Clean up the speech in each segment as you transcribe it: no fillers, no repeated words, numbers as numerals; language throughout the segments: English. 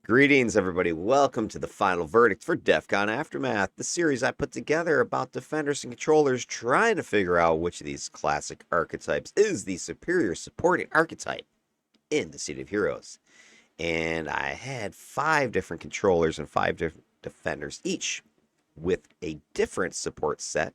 Greetings, everybody. Welcome to the final verdict for DEFCON Aftermath, the series I put together about defenders and controllers trying to figure out which of these classic archetypes is the superior supporting archetype in the City of Heroes. And I had 5 different controllers and 5 different defenders, each with a different support set.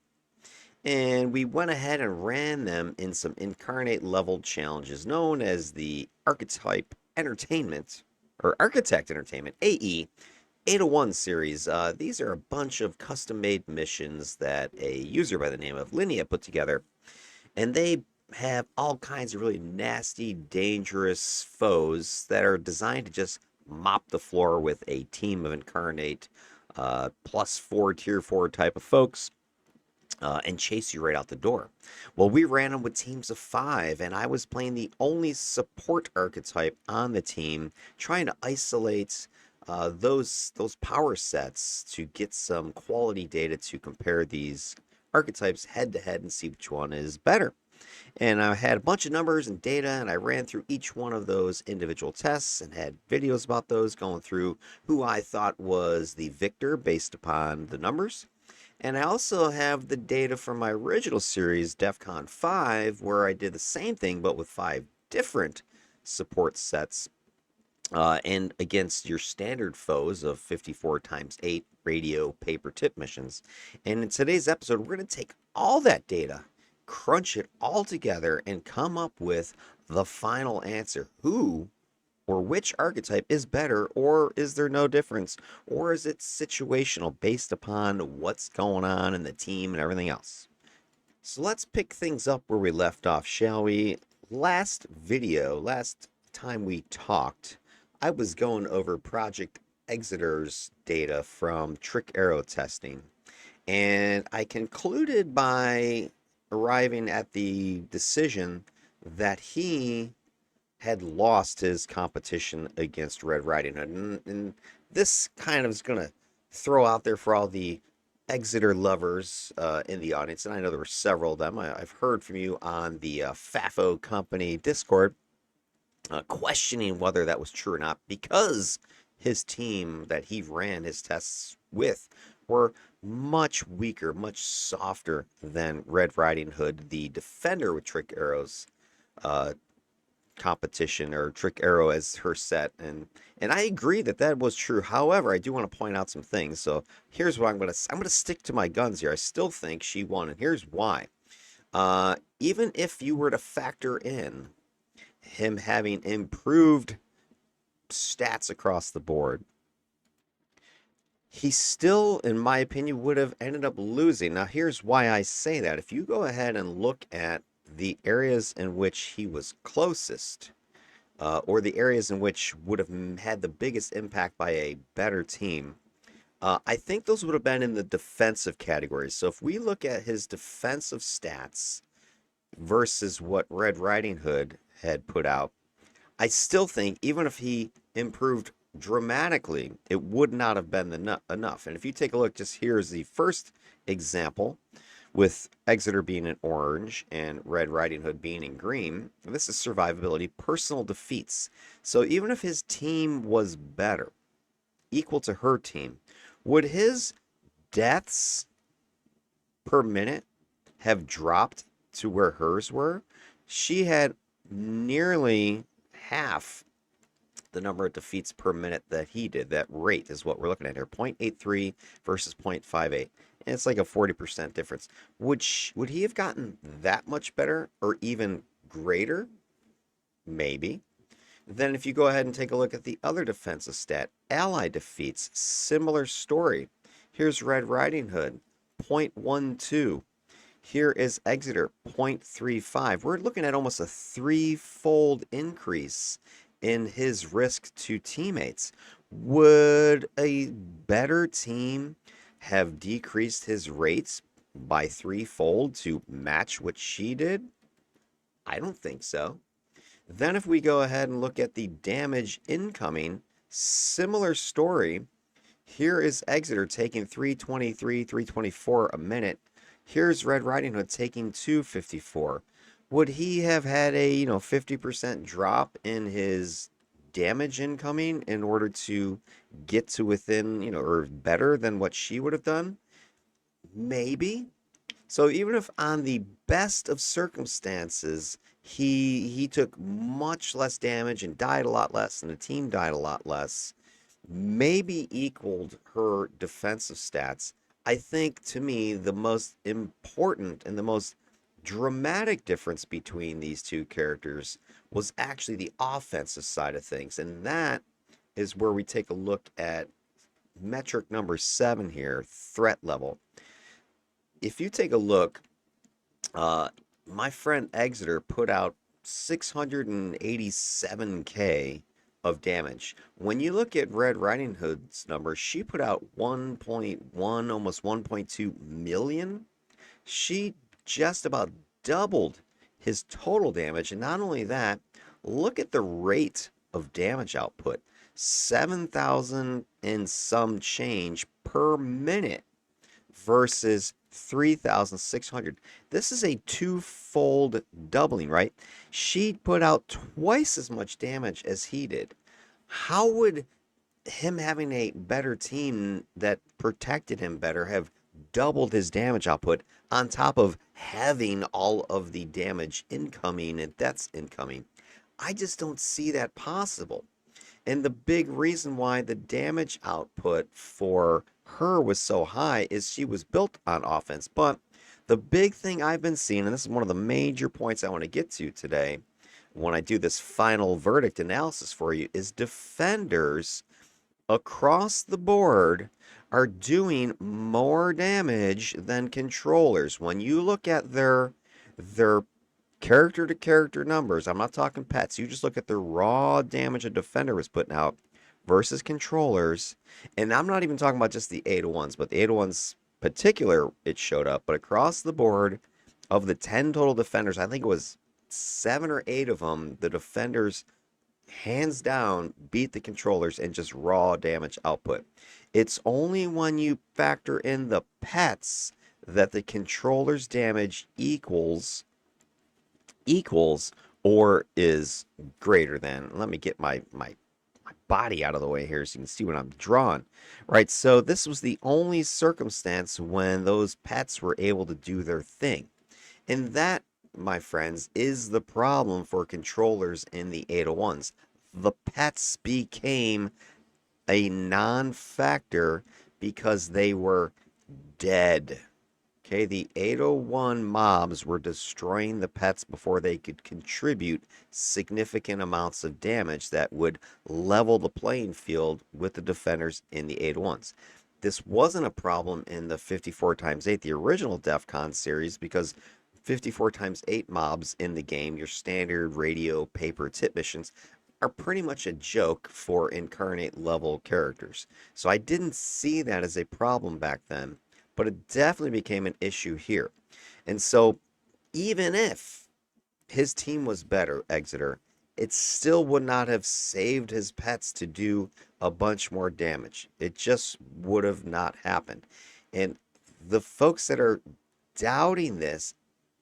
And we went ahead and ran them in some incarnate level challenges known as the Archetype Entertainment or Architect Entertainment AE 801 series. These are a bunch of custom made missions that a user by the name of Linnea put together, and they have all kinds of really nasty, dangerous foes that are designed to just mop the floor with a team of incarnate +4 tier 4 type of folks and chase you right out the door. Well, we ran them with teams of 5, and I was playing the only support archetype on the team, trying to isolate those power sets to get some quality data to compare these archetypes head to head and see which one is better. And I had a bunch of numbers and data, and I ran through each one of those individual tests and had videos about those, going through who I thought was the victor based upon the numbers. And I also have the data from my original series, DEFCON 5, where I did the same thing but with 5 different support sets and against your standard foes of 54 times 8 radio paper tip missions. And in today's episode, we're going to take all that data, crunch it all together, and come up with the final answer. Who or which archetype is better, or is there no difference, or is it situational based upon what's going on in the team and everything else? So let's pick things up where we left off, shall we? Last time we talked, I was going over Project Exeter's data from trick arrow testing, and I concluded by arriving at the decision that he had lost his competition against Red Riding Hood. And this kind of is going to throw out there for all the Exeter lovers in the audience, and I know there were several of them. I've heard from you on the FAFO Company Discord questioning whether that was true or not, because his team that he ran his tests with were much weaker, much softer than Red Riding Hood, the defender with trick arrows competition, or trick arrow as her set. And I agree that that was true. However, I do want to point out some things. So here's what I'm going to stick to my guns here. I still think she won, and here's why. Even if you were to factor in him having improved stats across the board, he still, in my opinion, would have ended up losing. Now, here's why I say that. If you go ahead and look at the areas in which he was closest, or the areas in which would have had the biggest impact by a better team, I think those would have been in the defensive categories. So if we look at his defensive stats versus what Red Riding Hood had put out, I still think even if he improved dramatically, it would not have been enough. And if you take a look, just here's the first example with Exeter being in orange and Red Riding Hood being in green. This is survivability, personal defeats. So even if his team was better, equal to her team, would his deaths per minute have dropped to where hers were? She had nearly half the number of defeats per minute that he did. That rate is what we're looking at here, 0.83 versus 0.58. And it's like a 40% difference. Would he have gotten that much better or even greater? Maybe. Then if you go ahead and take a look at the other defensive stat, ally defeats, similar story. Here's Red Riding Hood, 0.12. Here is Exeter, 0.35. We're looking at almost a 3-fold increase in his risk to teammates. Would a better team have decreased his rates by 3-fold to match what she did? I don't think so. Then if we go ahead and look at the damage incoming, similar story. Here is Exeter taking 323, 324 a minute. Here's Red Riding Hood taking 254. Would he have had a 50% drop in his damage incoming in order to get to within, or better than what she would have done? Maybe. So even if on the best of circumstances, he took much less damage and died a lot less, and the team died a lot less, maybe equaled her defensive stats. I think to me the most important and the most dramatic difference between these two characters was actually the offensive side of things. And that is where we take a look at metric number 7 here, threat level. If you take a look, uh, my friend Exeter put out 687k of damage. When you look at Red Riding Hood's number, she put out 1.1, almost 1.2 million. She just about doubled his total damage. And not only that, look at the rate of damage output, 7,000 and some change per minute versus 3,600. This is a twofold doubling, right? She put out twice as much damage as he did. How would him having a better team that protected him better have doubled his damage output on top of having all of the damage incoming and deaths incoming? I just don't see that possible. And the big reason why the damage output for her was so high is she was built on offense. But the big thing I've been seeing, and this is one of the major points I want to get to today when I do this final verdict analysis for you, is defenders across the board are doing more damage than controllers. When you look at their character to character numbers, I'm not talking pets, you just look at the raw damage a defender was putting out versus controllers, and I'm not even talking about just the 801s, but the 801s particular it showed up, but across the board of the 10 total defenders, I think it was 7 or 8 of them, the defenders hands down beat the controllers in just raw damage output. It's only when you factor in the pets that the controllers damage equals or is greater than. Let me get my body out of the way here so you can see what I'm drawing. Right, so this was the only circumstance when those pets were able to do their thing. And that, my friends, is the problem for controllers in the 801s. The pets became a non-factor because they were dead. Okay, the 801 mobs were destroying the pets before they could contribute significant amounts of damage that would level the playing field with the defenders in the 801s. This wasn't a problem in the 54 times 8, the original DEFCON series, because 54 times 8 mobs in the game, your standard radio, paper, tip missions, are pretty much a joke for incarnate level characters. So I didn't see that as a problem back then, but it definitely became an issue here. And so even if his team was better, Exeter, it still would not have saved his pets to do a bunch more damage. It just would have not happened. And the folks that are doubting this,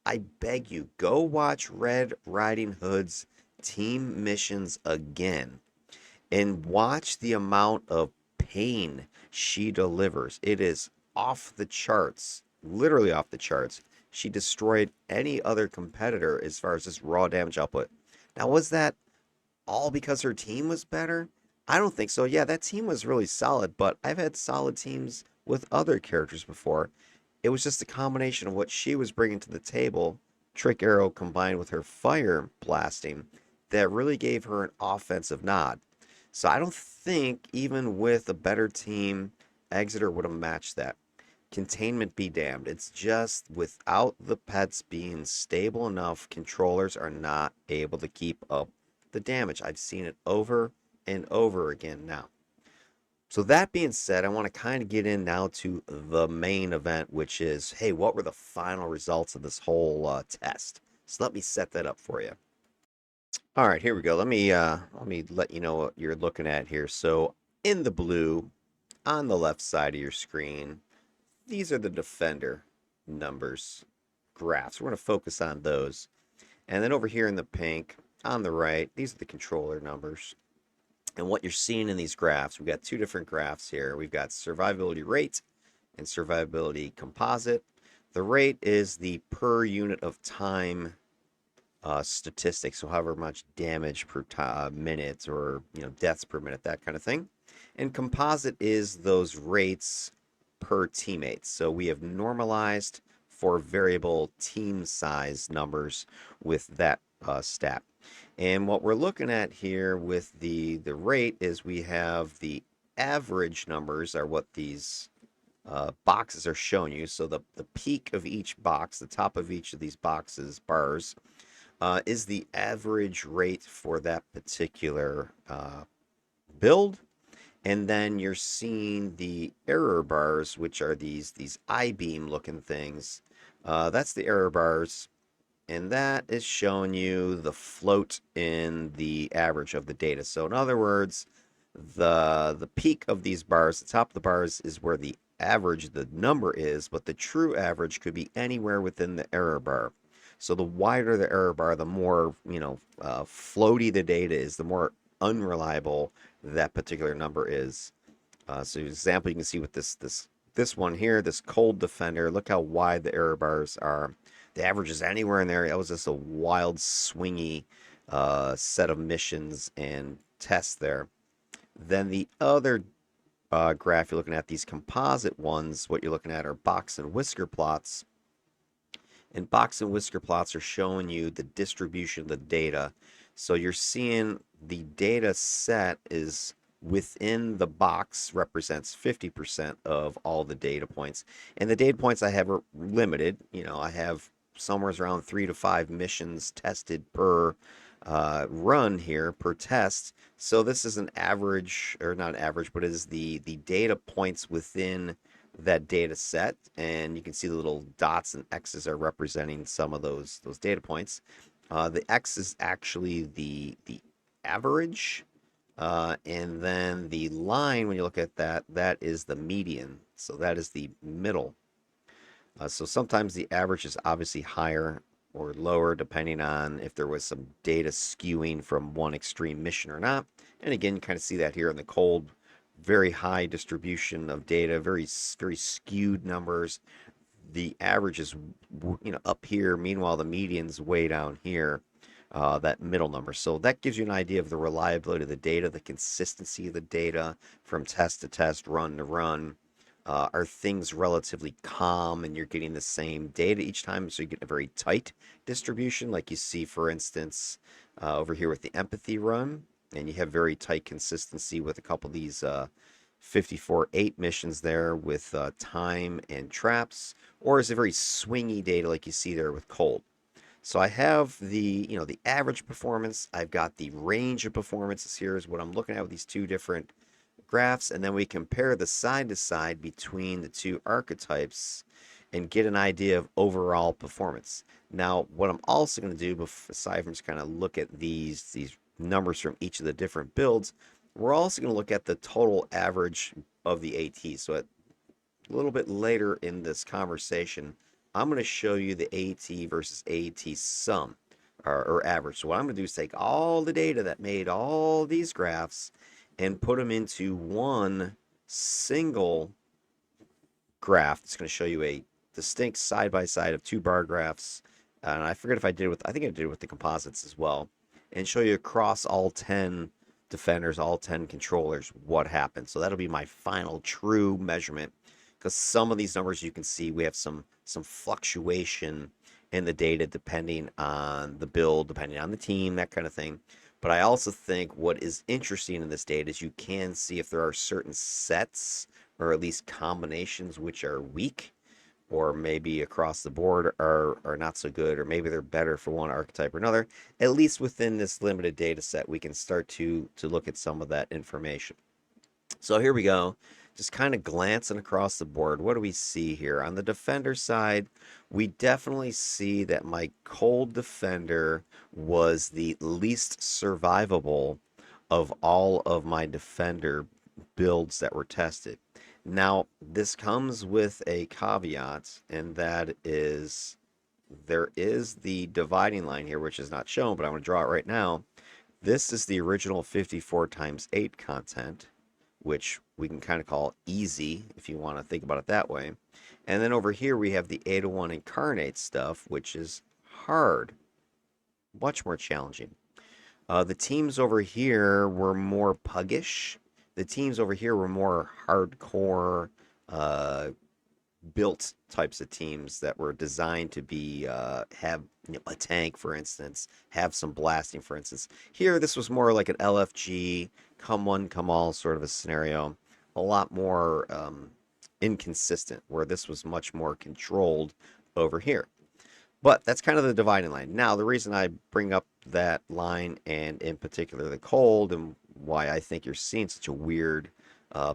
I beg you, go watch Red Riding Hood's team missions again and watch the amount of pain she delivers. It is off the charts, literally off the charts. She destroyed any other competitor as far as this raw damage output. Now, was that all because her team was better? I don't think so. Yeah, that team was really solid, but I've had solid teams with other characters before. It was just a combination of what she was bringing to the table, Trick Arrow combined with her fire blasting, that really gave her an offensive nod. So I don't think even with a better team, Exeter would have matched that. Containment be damned. It's just without the pets being stable enough, controllers are not able to keep up the damage. I've seen it over and over again now. So that being said, I want to kind of get in now to the main event, which is, hey, what were the final results of this whole test? So let me set that up for you. All right, here we go. Let me let you know what you're looking at here. So in the blue, on the left side of your screen, these are the defender numbers graphs. We're going to focus on those. And then over here in the pink, on the right, these are the controller numbers. And what you're seeing in these graphs, we've got two different graphs here. We've got survivability rate and survivability composite. The rate is the per unit of time statistics, so however much damage per minute, or deaths per minute, that kind of thing. And composite is those rates per teammate. So we have normalized for variable team size numbers with that stat. And what we're looking at here with the rate is we have the average numbers are what these boxes are showing you. So the peak of each box, the top of each of these boxes, bars, is the average rate for that particular build. And then you're seeing the error bars, which are these I-beam looking things. That's the error bars, and that is showing you the float in the average of the data. So in other words, the peak of these bars, the top of the bars, is where the average, the number is, but the true average could be anywhere within the error bar. So the wider the error bar, the more floaty the data is, the more unreliable that particular number is. So, example, you can see with this one here, this cold defender. Look how wide the error bars are. The average is anywhere in there. That was just a wild, swingy set of missions and tests there. Then the other graph you're looking at, these composite ones, what you're looking at are box and whisker plots. And box and whisker plots are showing you the distribution of the data. So you're seeing the data set is within the box represents 50% of all the data points. And the data points I have are limited. I have somewhere around 3 to 5 missions tested per run here, per test. So this is an average, or not average, but it is the data points within that data set, and you can see the little dots and X's are representing some of those data points. The X is actually the average, and then the line, when you look at that, that is the median. So that is the middle. So sometimes the average is obviously higher or lower depending on if there was some data skewing from one extreme mission or not. And again, you kind of see that here in the cold, very high distribution of data, very skewed numbers. The average is up here, meanwhile the median's way down here, that middle number. So that gives you an idea of the reliability of the data, the consistency of the data from test to test, run to run. Are things relatively calm and you're getting the same data each time, so you get a very tight distribution, like you see, for instance, over here with the empathy run, and you have very tight consistency with a couple of these 54-8 missions there with time and traps, or is it very swingy data like you see there with cold? So I have the average performance. I've got the range of performances. Here is what I'm looking at with these two different graphs, and then we compare the side to side between the two archetypes and get an idea of overall performance. Now, what I'm also going to do, aside from just kind of look at these numbers from each of the different builds, we're also going to look at the total average of the AT. So a little bit later in this conversation, I'm going to show you the AT versus AT sum, or average. So what I'm going to do is take all the data that made all these graphs and put them into one single graph. It's going to show you a distinct side by side of two bar graphs. And I forget if I did it with, I think I did it with the composites as well, and show you across all 10 defenders, all 10 controllers, what happened. So that'll be my final true measurement, because some of these numbers you can see we have some fluctuation in the data depending on the build, depending on the team, that kind of thing. But I also think what is interesting in this data is you can see if there are certain sets, or at least combinations, which are weak, or maybe across the board are not so good, or maybe they're better for one archetype or another. At least within this limited data set, we can start to look at some of that information. So here we go. Just kind of glancing across the board, what do we see here? On the defender side, we definitely see that my cold defender was the least survivable of all of my defender builds that were tested. Now, this comes with a caveat, and that is there is the dividing line here, which is not shown, but I'm going to draw it right now. This is the original 54 times 8 content, which we can kind of call easy if you want to think about it that way. And then over here we have the 801 incarnate stuff, which is hard, much more challenging. The teams over here were more puggish. The teams over here were more hardcore, uh, built types of teams that were designed to be have a tank, for instance, have some blasting, for instance. Here, this was more like an LFG, come one, come all sort of a scenario. A lot more inconsistent, where this was much more controlled over here. But that's kind of the dividing line. Now, the reason I bring up that line, and in particular the cold, and why I think you're seeing such a weird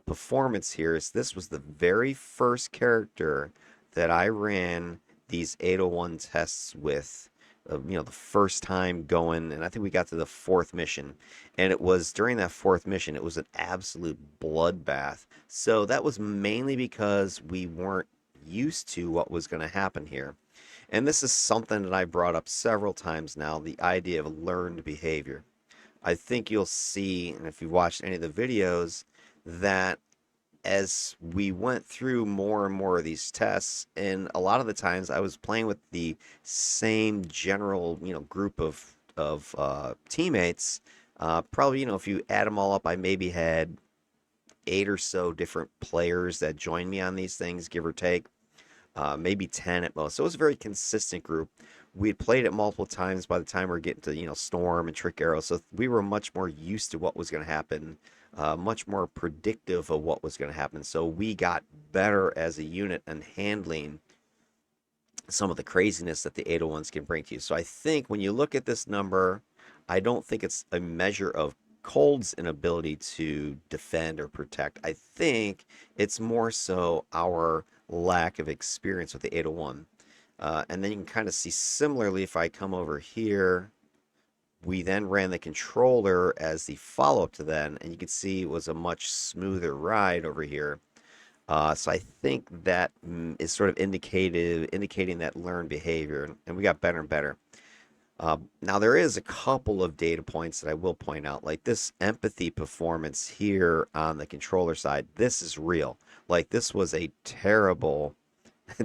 performance here, is this was the very first character that I ran these 801 tests with. The first time going, and I think we got to the fourth mission, and it was during that fourth mission, it was an absolute bloodbath. So that was mainly because we weren't used to what was going to happen here. And this is something that I brought up several times now, the idea of learned behavior. I think you'll see, and if you watched any of the videos, that as we went through more and more of these tests, and a lot of the times I was playing with the same general, group of teammates. Probably, if you add them all up, I maybe had 8 or so different players that joined me on these things, give or take. Maybe 10 at most. So it was a very consistent group. We had played it multiple times by the time we were getting to, Storm and Trick Arrow. So we were much more used to what was going to happen, much more predictive of what was going to happen. So we got better as a unit and handling some of the craziness that the 801s can bring to you. So I think when you look at this number, I don't think it's a measure of Cold's inability to defend or protect. I think it's more so our lack of experience with the 801. And then you can kind of see similarly if I come over here, we then ran the controller as the follow-up to that, and you can see it was a much smoother ride over here. So I think that is sort of indicating that learned behavior, and we got better and better. Now there is a couple of data points that I will point out, like this empathy performance here on the controller side. This is real. Like this was a terrible,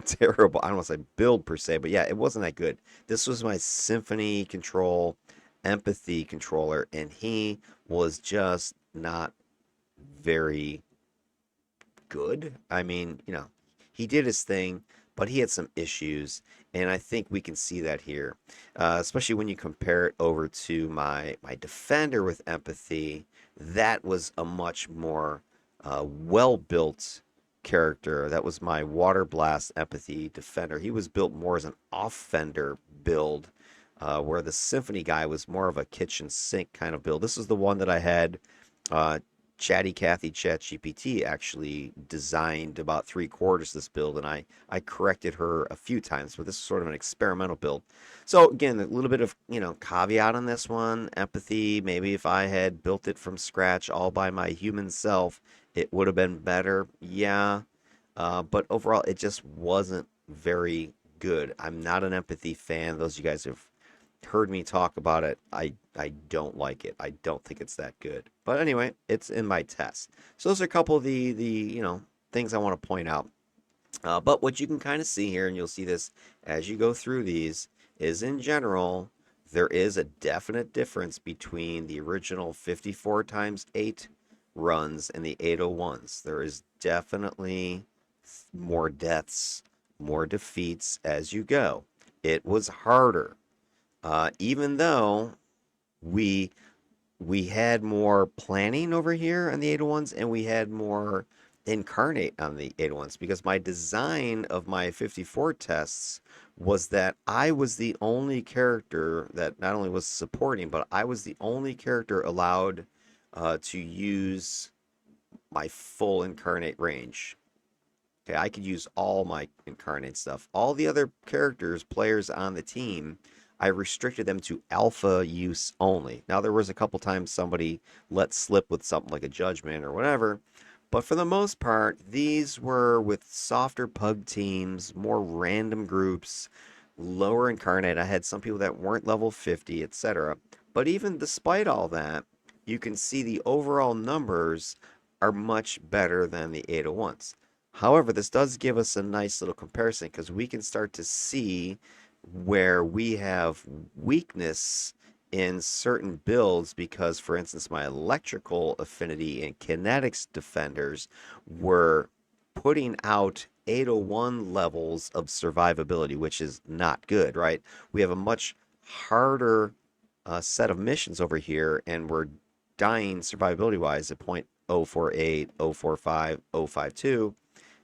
terrible. I don't want to say build per se, but yeah, it wasn't that good. This was my Symphony Control empathy controller, and he was just not very good. I mean, he did his thing, but he had some issues, and I think we can see that here, especially when you compare it over to my defender with empathy. That was a much more well-built character. That was my Water Blast empathy defender. He was built more as an off-fender build, where the Symphony guy was more of a kitchen sink kind of build. This is the one that I had Chatty Cathy ChatGPT actually designed about 3/4 this build, and I corrected her a few times, but this is sort of an experimental build. So again, a little bit of caveat on this one. Empathy, maybe if I had built it from scratch all by my human self, it would have been better. Yeah, but overall, it just wasn't very good. I'm not an empathy fan. Those of you guys have heard me talk about it. I don't like it. I don't think it's that good. But anyway, it's in my test. So those are a couple of the things I want to point out. But what you can kind of see here, and you'll see this as you go through these, is in general there is a definite difference between the original 54 times 8 runs and the 801s. There is definitely more deaths, more defeats as you go. It was harder. Even though we we had more planning over here on the 801s, and we had more incarnate on the 801s, because my design of my 54 tests was that I was the only character that not only was supporting, but I was the only character allowed to use my full incarnate range. Okay, I could use all my incarnate stuff. All the other characters, players on the team, I restricted them to alpha use only. Now, there was a couple times somebody let slip with something like a judgment or whatever, but for the most part, these were with softer pug teams, more random groups, lower incarnate. I had some people that weren't level 50, etc. But even despite all that, you can see the overall numbers are much better than the 801s. However, this does give us a nice little comparison because we can start to see where we have weakness in certain builds because, for instance, my electrical affinity and kinetics defenders were putting out 801 levels of survivability, which is not good, right? We have a much harder set of missions over here, and we're dying survivability wise at 0.048, 0.045, 0.052.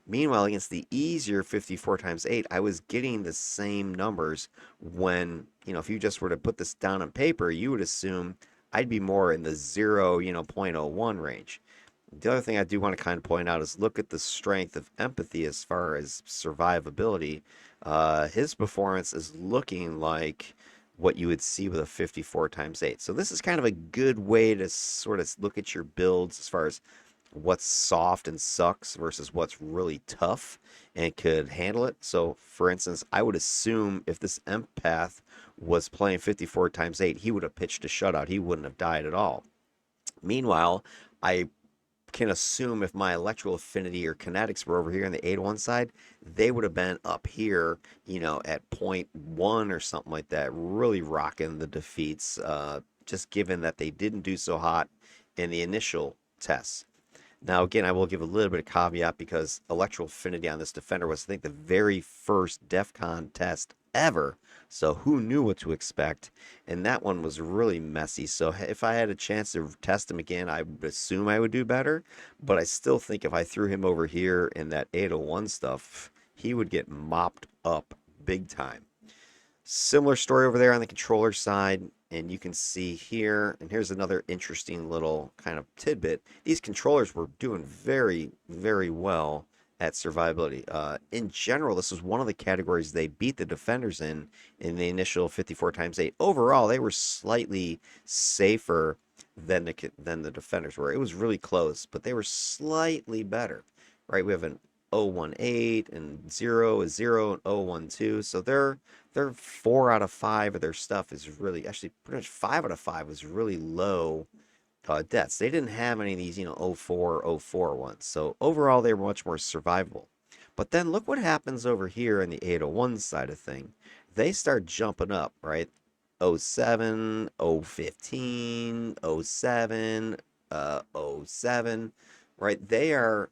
Meanwhile, against the easier 54 times 8, I was getting the same numbers when, if you just were to put this down on paper, you would assume I'd be more in the 0, zero point zero 0.01 range. The other thing I do want to kind of point out is look at the strength of empathy as far as survivability. His performance is looking like what you would see with a 54 times 8. So this is kind of a good way to sort of look at your builds as far as what's soft and sucks versus what's really tough and could handle it. So, for instance, I would assume if this empath was playing 54 times 8, he would have pitched a shutout. He wouldn't have died at all. Meanwhile, I can assume if my electrical affinity or kinetics were over here on the 801 side, they would have been up here, at point 0.1 or something like that, really rocking the defeats, just given that they didn't do so hot in the initial tests. Now, again, I will give a little bit of caveat because electrical affinity on this defender was, I think, the very first DEFCON test ever. So who knew what to expect? And that one was really messy. So if I had a chance to test him again, I would assume I would do better. But I still think if I threw him over here in that 801 stuff, he would get mopped up big time. Similar story over there on the controller side, and you can see here, and here's another interesting little kind of tidbit. These controllers were doing very, very well at survivability. In general, this was one of the categories they beat the defenders in the initial 54 times 8. Overall, they were slightly safer than the defenders were. It was really close, but they were slightly better, right? We have an 018 and 0 is 0 and 012, so they're 4 out of 5 of their stuff is really, actually pretty much 5 out of 5 was really low deaths. They didn't have any of these, 04, 04 ones. So overall, they were much more survivable. But then look what happens over here in the 801 side of thing. They start jumping up, right? 07, 015, 07, 07, right? They are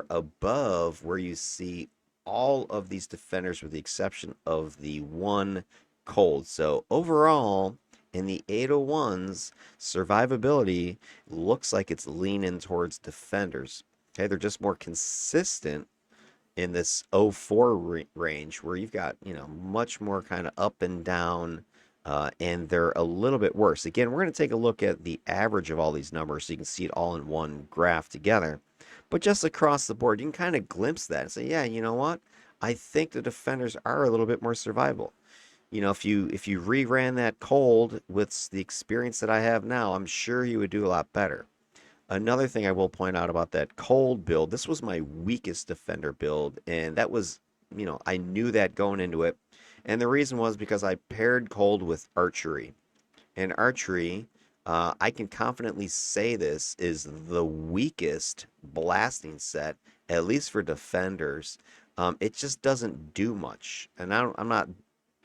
above where you see all of these defenders with the exception of the one cold. So overall, in the 801s, survivability looks like it's leaning towards defenders. Okay, they're just more consistent in this 04 range where you've got, much more kind of up and down, and they're a little bit worse. Again, we're going to take a look at the average of all these numbers so you can see it all in one graph together. But just across the board, you can kind of glimpse that and say, yeah, you know what? I think the defenders are a little bit more survivable. If you reran that cold with the experience that I have now, I'm sure you would do a lot better. Another thing I will point out about that cold build, this was my weakest defender build, and that was, I knew that going into it. And the reason was because I paired cold with archery. And archery, I can confidently say this is the weakest blasting set, at least for defenders. It just doesn't do much. And I'm not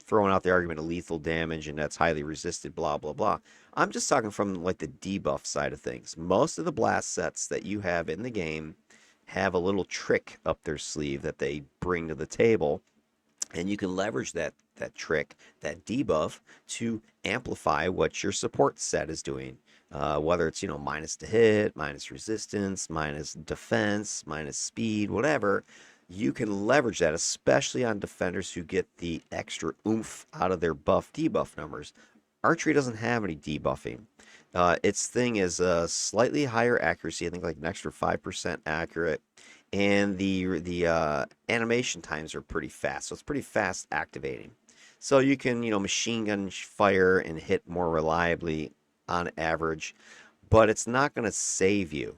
throwing out the argument of lethal damage and that's highly resisted, blah, blah, blah. I'm just talking from like the debuff side of things. Most of the blast sets that you have in the game have a little trick up their sleeve that they bring to the table, and you can leverage that trick, that debuff, to amplify what your support set is doing. Whether it's minus to hit, minus resistance, minus defense, minus speed, whatever, you can leverage that, especially on defenders who get the extra oomph out of their buff debuff numbers. Archery doesn't have any debuffing. Its thing is a slightly higher accuracy, I think like an extra 5% accurate, and the animation times are pretty fast, so it's pretty fast activating. So you can machine gun fire and hit more reliably on average, but it's not going to save you.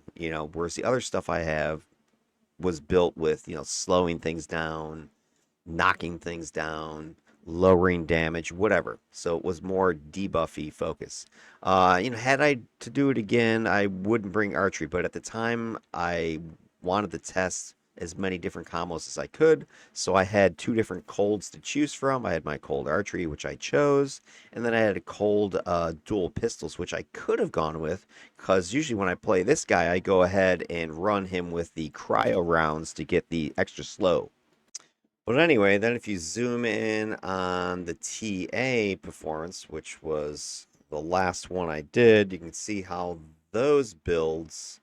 Whereas the other stuff I have was built with slowing things down, knocking things down, lowering damage, whatever. So it was more debuffy focus. Had I to do it again, I wouldn't bring archery, but at the time I wanted to test as many different combos as I could. So I had two different colds to choose from. I had my cold archery, which I chose, and then I had a cold dual pistols, which I could have gone with, because usually when I play this guy, I go ahead and run him with the cryo rounds to get the extra slow. But anyway, then if you zoom in on the TA performance, which was the last one I did, you can see how those builds,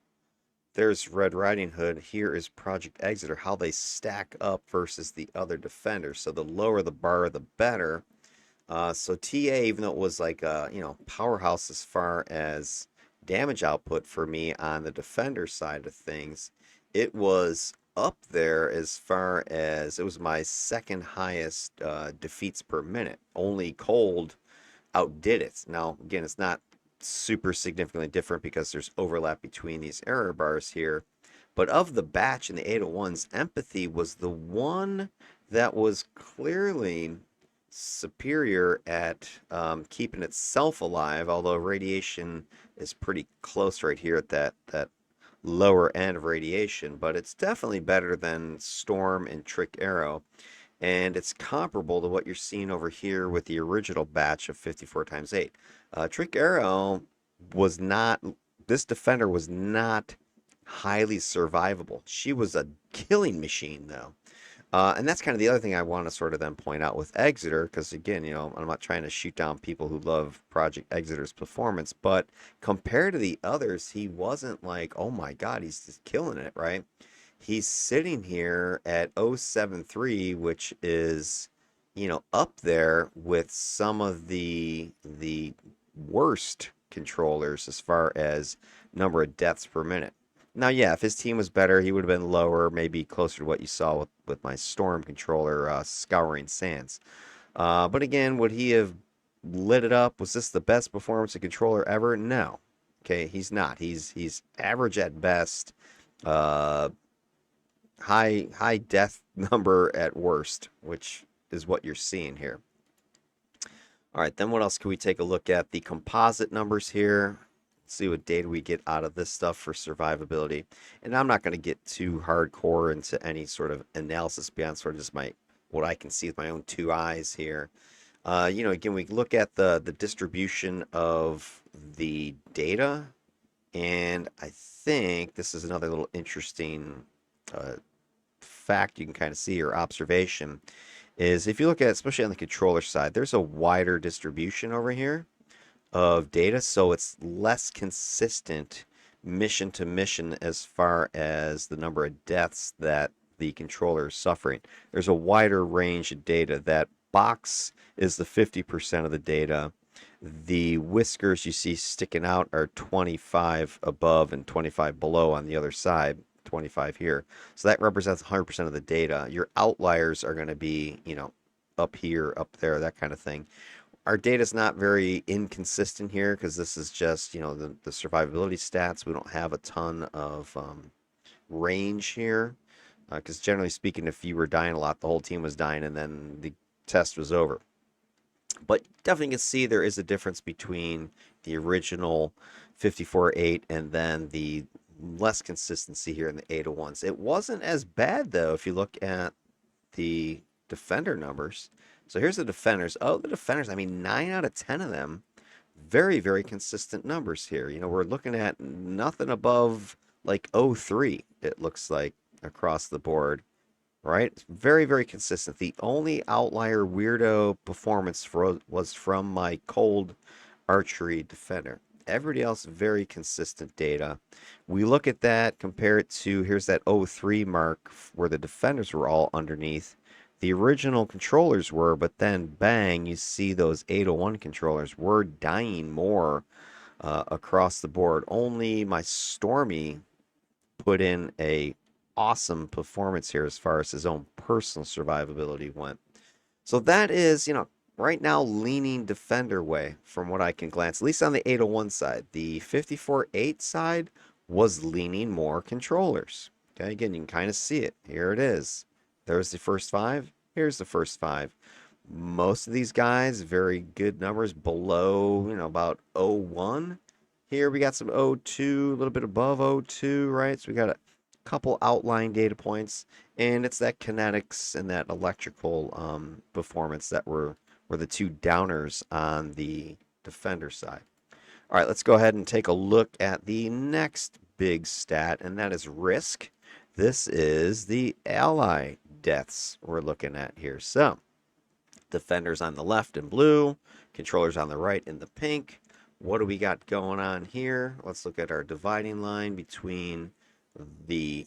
there's Red Riding Hood, here is Project Exeter, how they stack up versus the other defenders. So the lower the bar, the better. So TA, even though it was like powerhouse as far as damage output for me on the defender side of things, it was up there as far as it was my second highest defeats per minute. Only Cold outdid it. Now, again, it's not super significantly different because there's overlap between these error bars here. But of the batch in the 801s, Empathy was the one that was clearly superior at keeping itself alive, although radiation is pretty close right here at that lower end of radiation, but it's definitely better than Storm and Trick Arrow, and it's comparable to what you're seeing over here with the original batch of 54 times 8. Trick Arrow was not, this defender was not highly survivable. She was a killing machine, though. And that's kind of the other thing I want to sort of then point out with Exeter, because again, I'm not trying to shoot down people who love Project Exeter's performance, but compared to the others, he wasn't like, oh my God, he's just killing it, right? He's sitting here at 073, which is, up there with some of the worst controllers as far as number of deaths per minute. Now, yeah, if his team was better, he would have been lower, maybe closer to what you saw with my Storm controller, Scouring Sands. But again, would he have lit it up? Was this the best performance of controller ever? No. Okay, he's not. He's average at best. Uh, high death number at worst, which is what you're seeing here. All right, then what else can we take a look at? The composite numbers here. See what data we get out of this stuff for survivability. And I'm not going to get too hardcore into any sort of analysis beyond sort of just what I can see with my own two eyes here. Again, we look at the distribution of the data, and I think this is another little interesting fact you can kind of see or observation is if you look at, especially on the controller side, there's a wider distribution over here of data, so it's less consistent mission to mission as far as the number of deaths that the controller is suffering. There's a wider range of data. That box is the 50% of the data. The whiskers you see sticking out are 25 above and 25 below on the other side, 25 here. So that represents 100% of the data. Your outliers are going to be, up here, up there, that kind of thing. Our data is not very inconsistent here because this is just, the survivability stats. We don't have a ton of range here because generally speaking, if you were dying a lot, the whole team was dying and then the test was over. But definitely can see there is a difference between the original 54.8 and then the less consistency here in the 801s. It wasn't as bad though if you look at the defender numbers. So here's the defenders. Oh, the defenders, 9 out of 10 of them, very, very consistent numbers here. We're looking at nothing above like 0.3, it looks like, across the board, right? It's very, very consistent. The only outlier weirdo performance was from my cold archery defender. Everybody else, very consistent data. We look at that, compare it to, here's that 0.3 mark where the defenders were all underneath. The original controllers were, but then bang, you see those 801 controllers were dying more across the board. Only my Stormy put in a awesome performance here as far as his own personal survivability went. So that is, right now leaning defender way from what I can glance, at least on the 801 side. The 54.8 side was leaning more controllers. Okay, again, you can kind of see it. Here it is. There's the first 5. Here's the first 5. Most of these guys, very good numbers below, about 0.1. Here we got some 0.2, a little bit above 0.2, right? So we got a couple outlying data points, and it's that kinetics and that electrical performance that were the two downers on the defender side. All right, let's go ahead and take a look at the next big stat, and that is risk. This is the ally deaths we're looking at here. So, defenders on the left in blue, controllers on the right in the pink. What do we got going on here? Let's look at our dividing line between the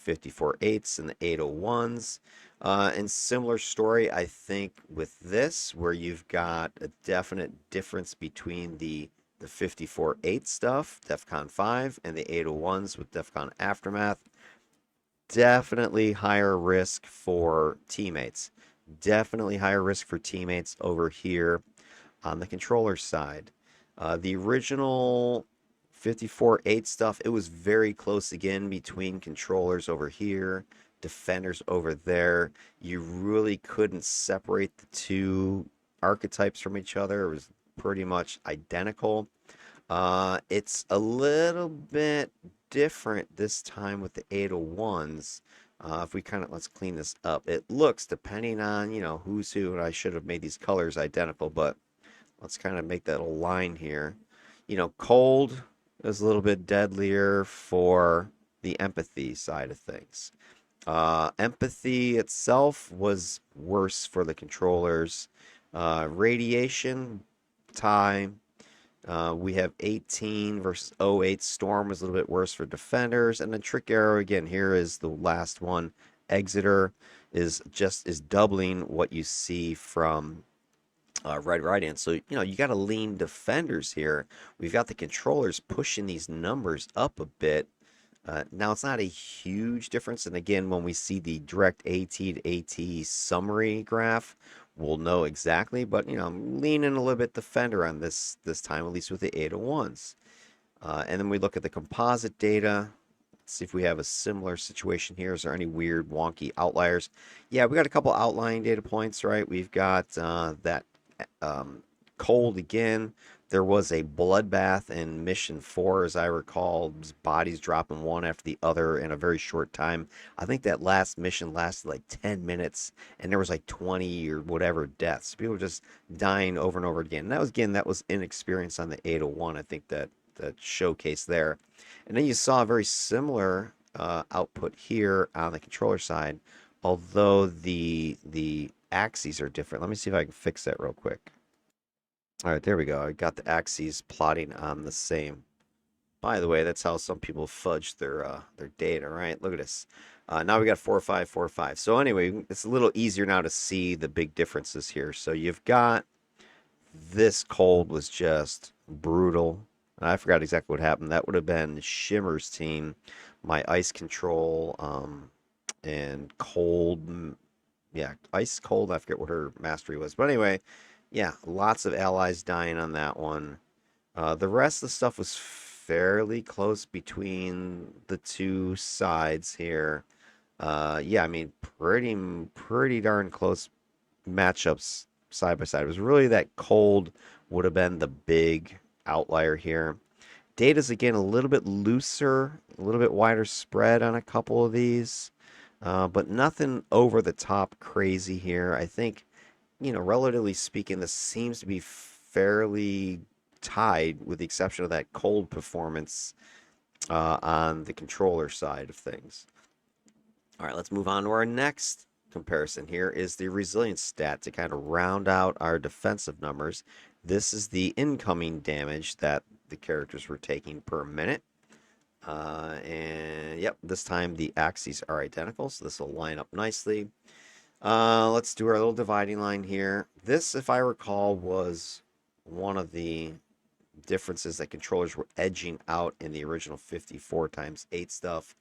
54.8s and the 801s. And similar story, I think, with this, where you've got a definite difference between the 54.8 stuff, DEFCON 5, and the 801s with DEFCON Aftermath. Definitely higher risk for teammates. Definitely higher risk for teammates over here on the controller side. The original 54.8 stuff, it was very close again between controllers over here, defenders over there. You really couldn't separate the two archetypes from each other. It was pretty much identical. It's a little bit different this time with the 801s. If we let's clean this up. It looks, depending on, who's who, and I should have made these colors identical, but let's kind of make that a line here. Cold is a little bit deadlier for the empathy side of things. Empathy itself was worse for the controllers. Radiation, time. We have 18 versus 0.8. Storm was a little bit worse for defenders. And then Trick Arrow, again, here is the last one. Exeter is doubling what you see from right in. So, you got to lean defenders here. We've got the controllers pushing these numbers up a bit. Now, it's not a huge difference. And again, when we see the direct AT to AT summary graph, we'll know exactly. But, I'm leaning a little bit defender on this time, at least with the 801s. And then we look at the composite data. Let's see if we have a similar situation here. Is there any weird, wonky outliers? Yeah, we got a couple outlying data points, right? We've got that cold again. There was a bloodbath in Mission 4, as I recall. Bodies dropping one after the other in a very short time. I think that last mission lasted like 10 minutes, and there was like 20 or whatever deaths. People were just dying over and over again. And that was inexperience on the 801, I think that showcase there. And then you saw a very similar output here on the controller side, although the axes are different. Let me see if I can fix that real quick. All right, there we go. I got the axes plotting on the same. By the way, that's how some people fudge their data, right? Look at this. Now we got 4-5, 4-5. So anyway, it's a little easier now to see the big differences here. So you've got this cold was just brutal. I forgot exactly what happened. That would have been Shimmer's team. My ice control and cold. Yeah, ice cold. I forget what her mastery was. But anyway, yeah, lots of allies dying on that one. The rest of the stuff was fairly close between the two sides here. Yeah, I mean, pretty darn close matchups side by side. It was really that cold would have been the big outlier here. Data's again a little bit looser, a little bit wider spread on a couple of these, but nothing over the top crazy here. I think, relatively speaking, this seems to be fairly tied, with the exception of that cold performance on the controller side of things. All right, let's move on to our next comparison. Here is the resilience stat to kind of round out our defensive numbers. This is the incoming damage that the characters were taking per minute. And yep, this time the axes are identical, so this will line up nicely. Let's do our little dividing line here. This, if I recall, was one of the differences that controllers were edging out in the original 54x8 stuff.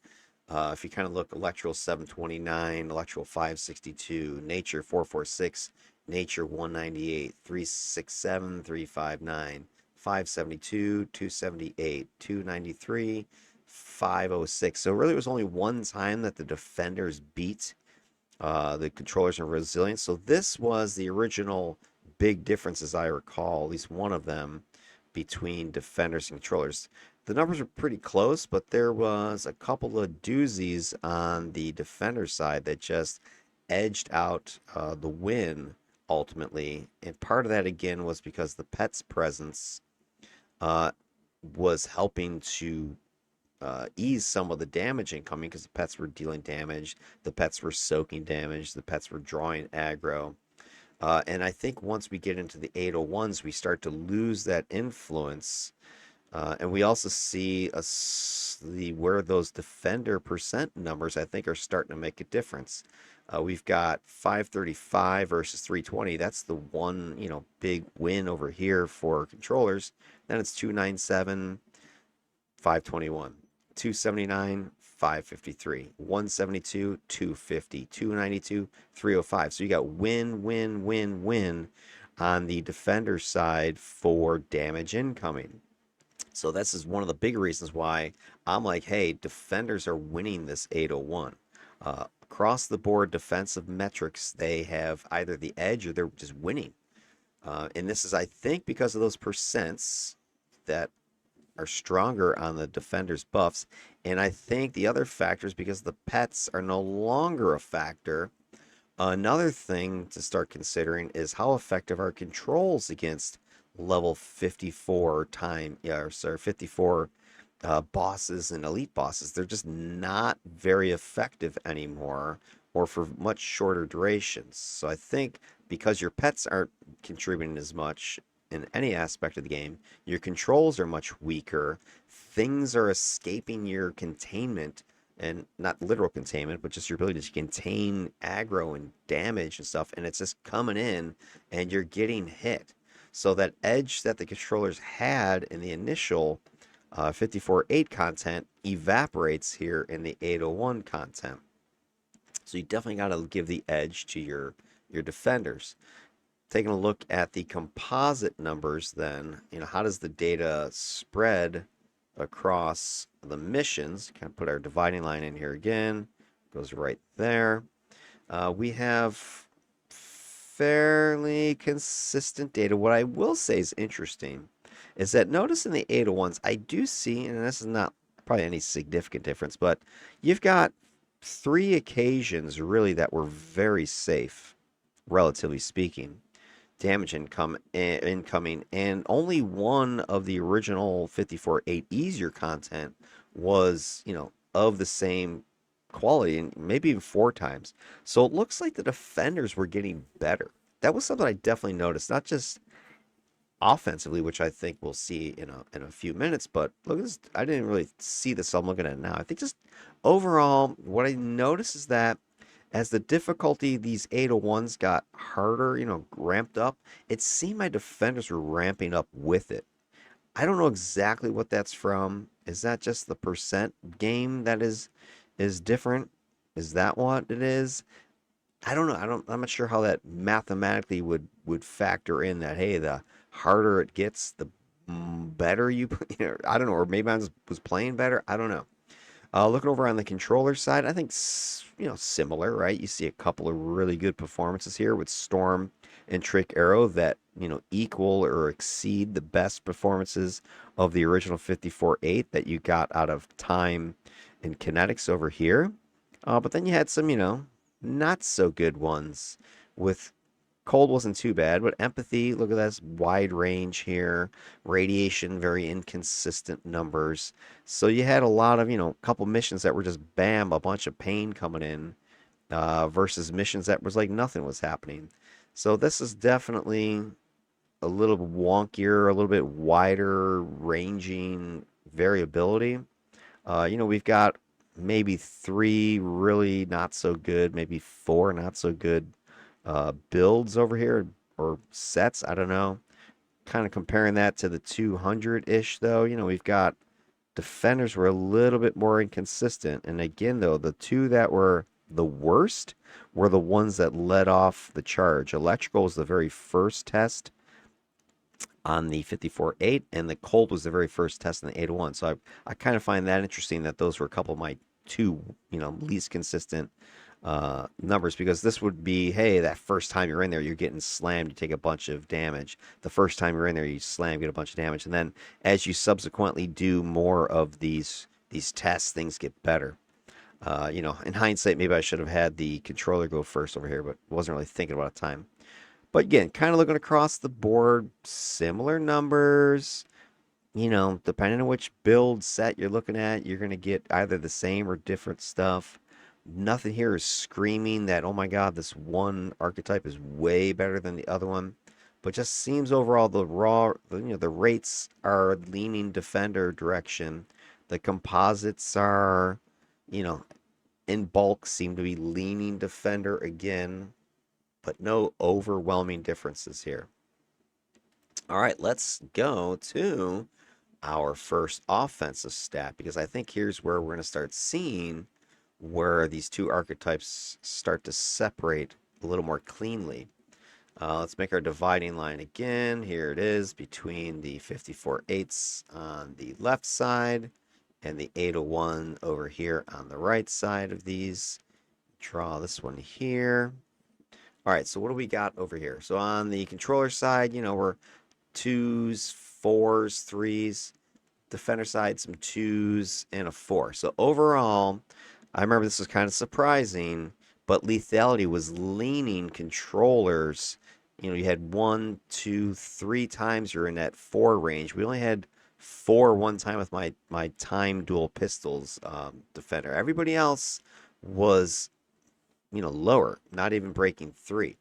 If you kind of look, electrical 729, electrical 562, nature 446, nature 198, 367, 359, 572, 278, 293, 506. So really, it was only one time that the defenders beat The controllers are resilient. So this was the original big difference, as I recall, at least one of them, between defenders and controllers. The numbers were pretty close, but there was a couple of doozies on the defender side that just edged out the win ultimately. And part of that, again, was because the pet's presence uh, was helping to ease some of the damage incoming because the pets were dealing damage, the pets were soaking damage, the pets were drawing aggro. And I think once we get into the 801s, we start to lose that influence. And we also see where those defender percent numbers, I think, are starting to make a difference. We've got 535 versus 320. That's the one, big win over here for controllers. Then it's 297, 521, 279, 553, 172, 250, 292, 305. So you got win, win, win, win on the defender side for damage incoming. So this is one of the big reasons why I'm like, hey, defenders are winning this 801. Across the board defensive metrics, they have either the edge or they're just winning. And this is, I think, because of those percents that are stronger on the defender's buffs. And I think the other factor is because the pets are no longer a factor. Another thing to start considering is how effective are controls against level 54 sorry, 54 bosses and elite bosses. They're just not very effective anymore or for much shorter durations. So I think because your pets aren't contributing as much in any aspect of the game, your controls are much weaker. Things are escaping your containment, and not literal containment, but just your ability to contain aggro and damage and stuff, and it's just coming in and you're getting hit. So that edge that the controllers had in the initial 54.8 content evaporates here in the 801 content. So you definitely got to give the edge to your defenders. Taking a look at the composite numbers, then, how does the data spread across the missions? Kind of put our dividing line in here again. Goes right there. We have fairly consistent data. What I will say is interesting is that notice in the 801s, I do see, and this is not probably any significant difference, but you've got 3 occasions really that were very safe, relatively speaking, damage incoming, and only one of the original 54.8 easier content was, of the same quality, and maybe even 4 times. So it looks like the defenders were getting better. That was something I definitely noticed, not just offensively, which I think we'll see in a few minutes, but look at this. I didn't really see this, so I'm looking at it now. I think just overall, what I noticed is that as the difficulty these 801s got harder, ramped up, it seemed my defenders were ramping up with it. I don't know exactly what that's from. Is that just the percent game that is different? Is that what it is? I don't know. I'm not sure how that mathematically would factor in that. Hey, the harder it gets, the better you. I don't know. Or maybe I was playing better. I don't know. Looking over on the controller side, I think similar, right? You see a couple of really good performances here with Storm and Trick Arrow that equal or exceed the best performances of the original 54.8 that you got out of Time and Kinetics over here. But then you had some not so good ones with Cold wasn't too bad, but Empathy, look at this wide range here. Radiation, very inconsistent numbers. So you had a lot of, a couple missions that were just bam, a bunch of pain coming in versus missions that was like nothing was happening. So this is definitely a little wonkier, a little bit wider ranging variability. We've got maybe 3 really not so good, maybe 4 not so good builds over here or sets. I don't know. Kind of comparing that to the 200-ish though. We've got defenders were a little bit more inconsistent. And again, though, the 2 that were the worst were the ones that led off the charge. Electrical was the very first test on the 54.8, and the cold was the very first test in the 801. So I kind of find that interesting that those were a couple of my two, least consistent numbers, because this would be, hey, that first time you're in there, you're getting slammed, you take a bunch of damage. The first time you're in there, you slam, get a bunch of damage, and then as you subsequently do more of these tests, things get better. In hindsight, maybe I should have had the controller go first over here, but wasn't really thinking about time. But again, kind of looking across the board, similar numbers. Depending on which build set you're looking at, you're going to get either the same or different stuff. Nothing here is screaming that, oh my God, this one archetype is way better than the other one. But just seems overall the rates are leaning defender direction. The composites are, you know, in bulk seem to be leaning defender again, but no overwhelming differences here. All right, let's go to our first offensive stat, because I think here's where we're going to start seeing where these two archetypes start to separate a little more cleanly. Let's make our dividing line again. Here it is between the 54/8 on the left side and the 801 over here on the right side of these. Draw this one here. All right, so what do we got over here? So on the controller side, we're 2s, 4s, 3s. Defender side, some 2s and a 4. So overall, I remember this was kind of surprising, but Lethality was leaning controllers. You had 1, 2, 3 times you're in that 4 range. We only had 4 one time with my time dual pistols defender. Everybody else was lower, not even breaking 3.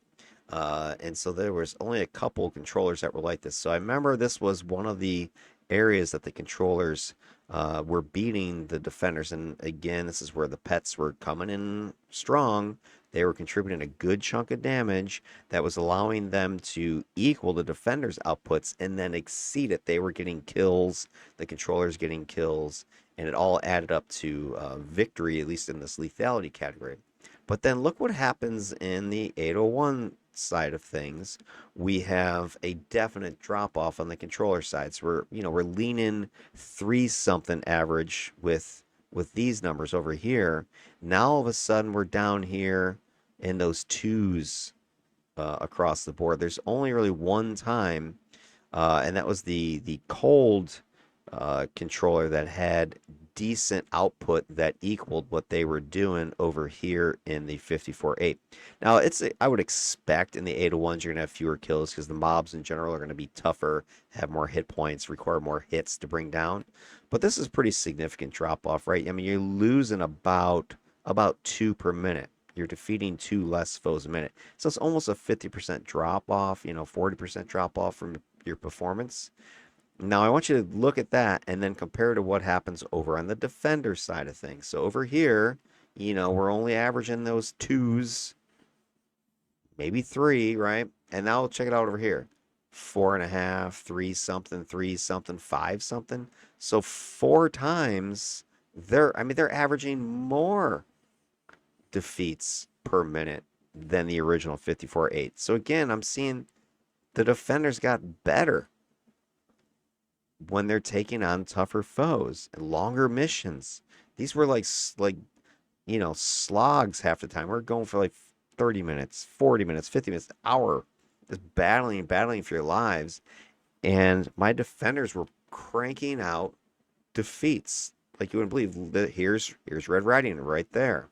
And so there was only a couple controllers that were like this. So I remember this was one of the areas that the controllers were beating the defenders. And again, this is where the pets were coming in strong. They were contributing a good chunk of damage that was allowing them to equal the defenders' outputs and then exceed it. They were getting kills, the controllers getting kills, and it all added up to victory, at least in this lethality category. But then look what happens in the 801 side of things. We have a definite drop off on the controller side. So we're leaning 3 something average with these numbers over here. Now all of a sudden we're down here in those 2s across the board. There's only really one time, and that was the cold controller that had decent output that equaled what they were doing over here in the 54/8. Now, I would expect in the 801s you're going to have fewer kills because the mobs in general are going to be tougher, have more hit points, require more hits to bring down. But this is pretty significant drop off, right? I mean, you're losing about 2 per minute. You're defeating 2 less foes a minute. So it's almost a 50% drop off, 40% drop off from your performance. Now, I want you to look at that and then compare to what happens over on the defender side of things. So over here, we're only averaging those 2s, maybe 3, right? And now check it out over here. 4.5, 3 something, 3 something, 5 something. So 4 times they're averaging more defeats per minute than the original 54/8. So again, I'm seeing the defenders got better when they're taking on tougher foes and longer missions. These were like slogs half the time. We're going for like 30 minutes, 40 minutes, 50 minutes, an hour, just battling for your lives. And my defenders were cranking out defeats like you wouldn't believe. Here's Red Riding right there.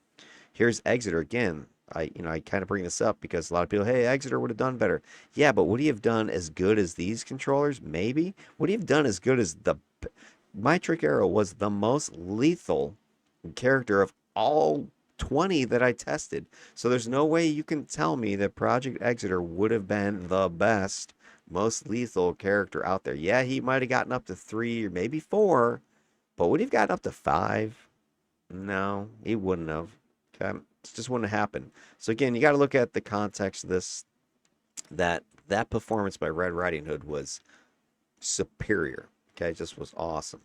Here's Exeter again. I kind of bring this up because a lot of people, hey, Exeter would have done better. Yeah, but would he have done as good as these controllers? Maybe. Would he have done as good as my Trick Arrow was the most lethal character of all 20 that I tested. So there's no way you can tell me that Project Exeter would have been the best, most lethal character out there. Yeah, he might have gotten up to 3 or maybe 4, but would he have gotten up to 5? No, he wouldn't have. Okay. It just wouldn't happen. So again, you got to look at the context of this. That performance by Red Riding Hood was superior. Okay, it just was awesome.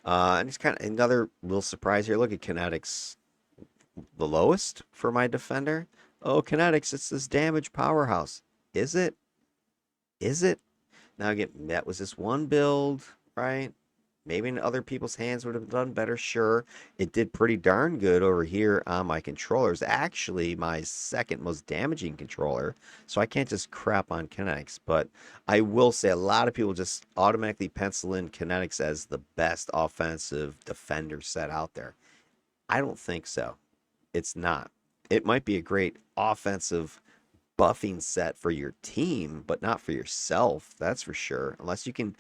And it's kind of another little surprise here. Look at kinetics, the lowest for my defender. Oh, kinetics, it's this damage powerhouse. Is it? Is it? Now again, that was this one build, right? Maybe in other people's hands would have done better. Sure, it did pretty darn good over here on my controller. It's actually my second most damaging controller, so I can't just crap on kinetics. But I will say a lot of people just automatically pencil in kinetics as the best offensive defender set out there. I don't think so. It's not. It might be a great offensive buffing set for your team, but not for yourself. That's for sure. Unless you can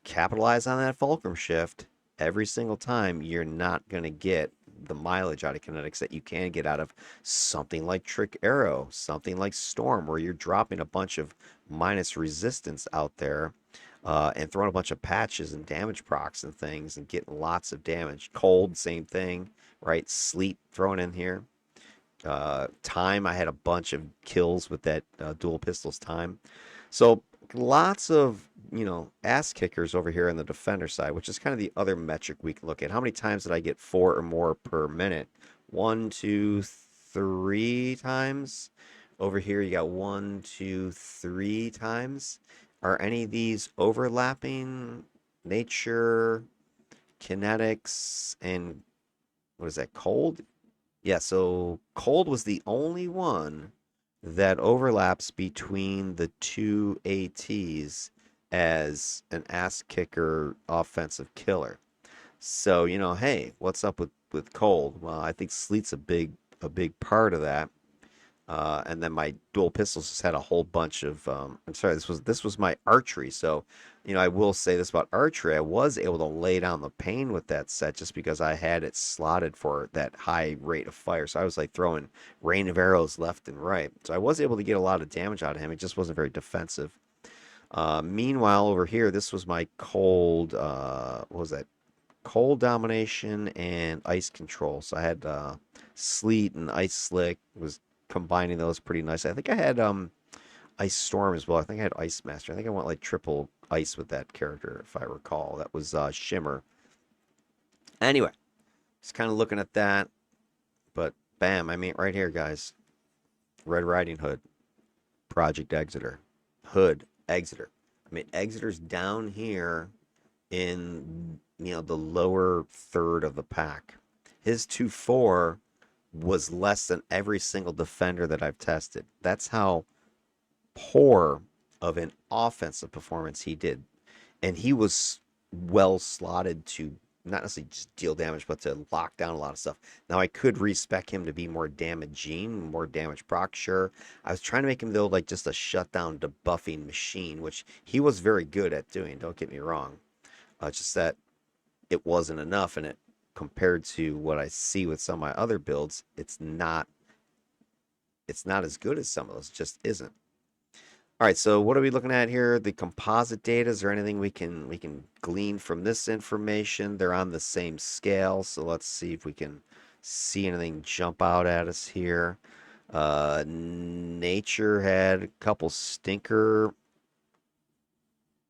capitalize on that fulcrum shift every single time, you're not going to get the mileage out of kinetics that you can get out of something like Trick Arrow, something like Storm, where you're dropping a bunch of minus resistance out there. And throwing a bunch of patches and damage procs and things and getting lots of damage. Cold, same thing, right? Sleet thrown in here. Time, I had a bunch of kills with that dual pistols time. So lots of, ass kickers over here on the defender side, which is kind of the other metric we can look at. How many times did I get 4 or more per minute? 1, 2, 3 times. Over here, you got 1, 2, 3 times. Are any of these overlapping? Nature, kinetics, and what is that? Cold? Yeah, so cold was the only one that overlaps between the two ATs as an ass kicker offensive killer. So, hey, what's up with cold? Well, I think sleet's a big part of that. And then my dual pistols just had a whole bunch of. I'm sorry, this was my archery. So, I will say this about archery. I was able to lay down the pain with that set just because I had it slotted for that high rate of fire. So I was like throwing rain of arrows left and right. So I was able to get a lot of damage out of him. It just wasn't very defensive. Meanwhile, over here, this was my cold. What was that? Cold domination and ice control. So I had sleet and ice slick. Was combining those pretty nice. I think I had ice storm as well. I think I had ice master. I think I went like triple ice with that character if I recall. That was shimmer. Anyway, just kind of looking at that, but bam! I mean, right here, guys. Red Riding Hood, Project Exeter, Hood Exeter. I mean, Exeter's down here in the lower third of the pack. His 2-4 was less than every single defender that I've tested. That's how poor of an offensive performance he did. And he was well slotted to not necessarily just deal damage, but to lock down a lot of stuff. Now, I could respec him to be more damaging, more damage proc, sure. I was trying to make him, though, like just a shutdown debuffing machine, which he was very good at doing, don't get me wrong. Just that it wasn't enough, and it compared to what I see with some of my other builds, it's not as good as some of those. It just isn't. All right, so what are we looking at here? The composite data. Is there anything we can glean from this information? They're on the same scale, so let's see if we can see anything jump out at us here. Nature had a couple stinker,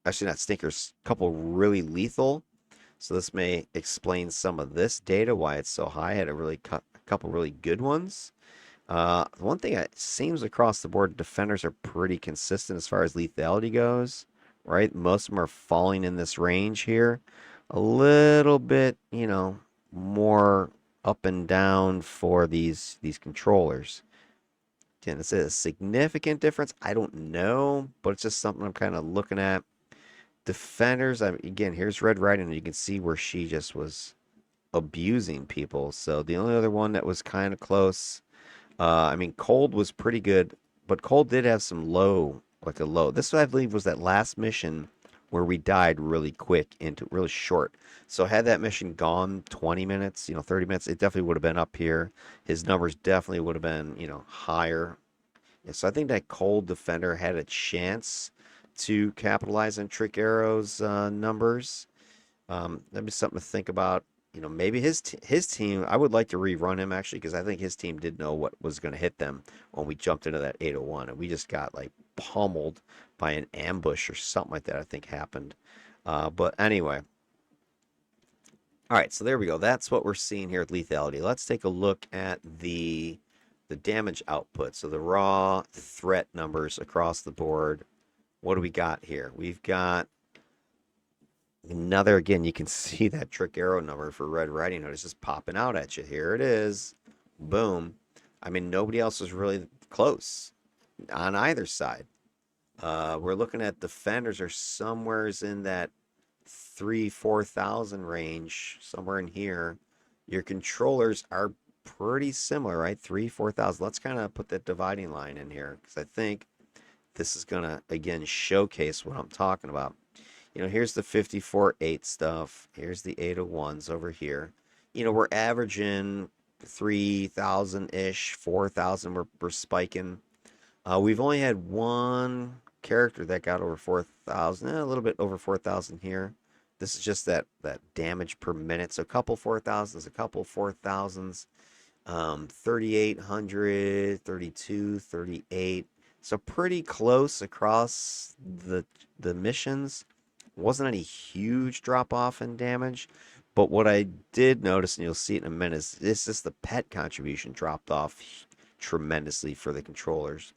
actually not stinkers, a couple really lethal. So this may explain some of this data, why it's so high. I had a couple really good ones. One thing that seems across the board, defenders are pretty consistent as far as lethality goes, right? Most of them are falling in this range here. A little bit, more up and down for these controllers. Again, is it a significant difference? I don't know, but it's just something I'm kind of looking at. Defenders, again, here's Red Riding, and you can see where she just was abusing people. So the only other one that was kind of close, I mean, Cold was pretty good, but Cold did have some low, like a low. This, I believe, was that last mission where we died really quick into really short. So had that mission gone 20 minutes, 30 minutes, it definitely would have been up here. His numbers definitely would have been, higher. Yeah, so I think that Cold Defender had a chance to capitalize on Trick Arrow's numbers. That'd be something to think about. Maybe his team. I would like to rerun him actually because I think his team did know what was going to hit them when we jumped into that 801, and we just got like pummeled by an ambush or something like that. I think happened. But anyway, all right. So there we go. That's what we're seeing here at lethality. Let's take a look at the damage output. So the raw threat numbers across the board. What do we got here? We've got Another, again, you can see that trick arrow number for Red Riding Hood is just popping out at you. Here it is. Boom. I mean, nobody else was really close on either side. We're looking at defenders are somewheres in that 4,000 range, somewhere in here. Your controllers are pretty similar, right? 4,000. Let's kind of put that dividing line in here because I think this is going to, again, showcase what I'm talking about. Here's the 54-8 stuff. Here's the 801s over here. We're averaging 3,000-ish, 4,000 we're spiking. We've only had one character that got over 4,000, a little bit over 4,000 here. This is just that damage per minute. So a couple 4,000s, a couple 4,000s, 3,800, 32, 38. So pretty close across the missions. Wasn't any huge drop off in damage, but what I did notice, and you'll see it in a minute, is the pet contribution dropped off tremendously for the controllers,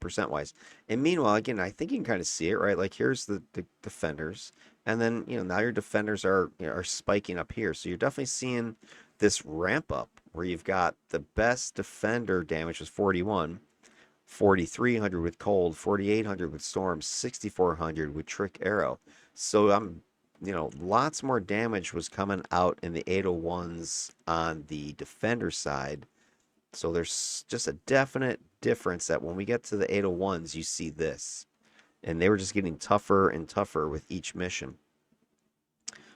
percent wise. And meanwhile, again, I think you can kind of see it, right? Like here's the defenders, and then now your defenders are spiking up here, so you're definitely seeing this ramp up where you've got the best defender damage was 41. 4,300 with cold, 4,800 with storm, 6,400 with trick arrow. So lots more damage was coming out in the 801s on the defender side. So there's just a definite difference that when we get to the 801s, you see this. And they were just getting tougher and tougher with each mission.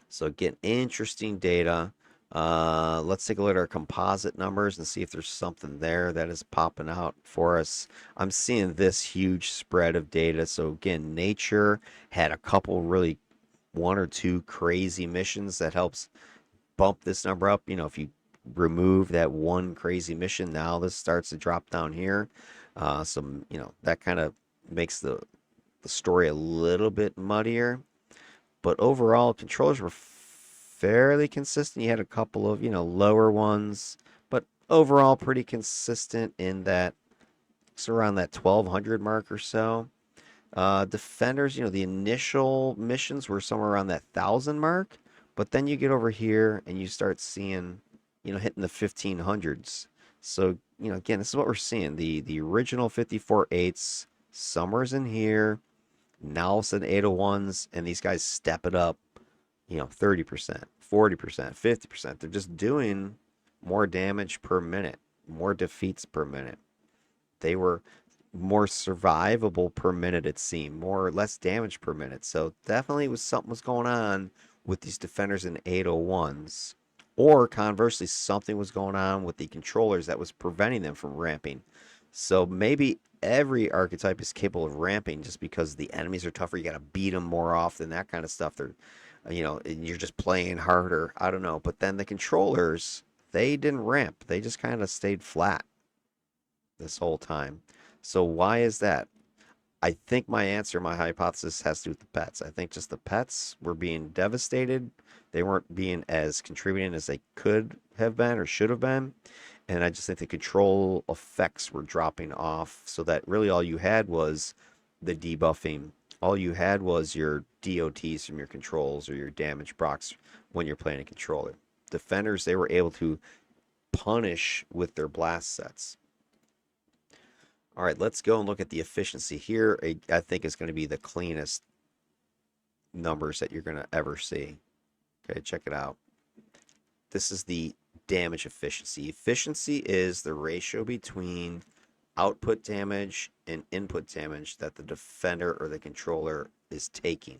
So again, interesting data. Let's take a look at our composite numbers and see if there's something there that is popping out for us. I'm seeing this huge spread of data. So again, nature had a couple really one or two crazy missions that helps bump this number up. If you remove that one crazy mission, now this starts to drop down here. That kind of makes the story a little bit muddier. But overall, controllers were fairly consistent. You had a couple of, lower ones, but overall pretty consistent in that it's around that 1,200 mark or so. Defenders, the initial missions were somewhere around that 1,000 mark, but then you get over here and you start seeing, hitting the 1,500s. So, again, this is what we're seeing. The original 54-8s, somewhere's in here. Now it's an 801s, and these guys step it up, 30%, 40%, 50%. They're just doing more damage per minute, more defeats per minute. They were more survivable per minute, it seemed, more or less damage per minute. So definitely something was going on with these defenders in 801s. Or conversely, something was going on with the controllers that was preventing them from ramping. So maybe every archetype is capable of ramping just because the enemies are tougher. You got to beat them more often, that kind of stuff. And you're just playing harder. I don't know. But then the controllers, they didn't ramp. They just kind of stayed flat this whole time. So why is that? I think my answer, my hypothesis has to do with the pets. I think just the pets were being devastated. They weren't being as contributing as they could have been or should have been. And I just think the control effects were dropping off so that really all you had was the debuffing. All you had was your DOTs from your controls or your damage procs when you're playing a controller. Defenders, they were able to punish with their blast sets. All right, let's go and look at the efficiency here. I think it's going to be the cleanest numbers that you're going to ever see. Okay, check it out. This is the damage efficiency. Efficiency is the ratio between output damage and input damage that the defender or the controller is taking.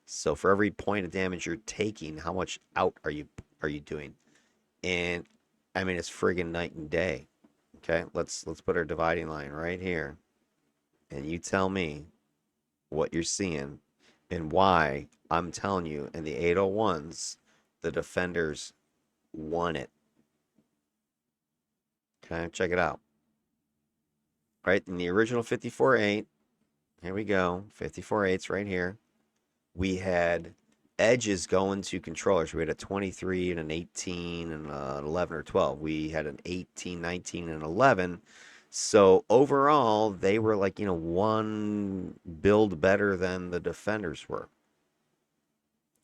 So for every point of damage you're taking, how much out are you doing? And I mean, it's friggin' night and day. Okay, let's put our dividing line right here, and you tell me what you're seeing and why I'm telling you in the 801s the defenders won it. Okay, check it out. Right in the original 54-8, here we go, 54-8s right here. We had edges going to controllers. We had a 23 and an 18 and an 11 or 12. We had an 18, 19, and 11. So overall, they were like, one build better than the defenders were.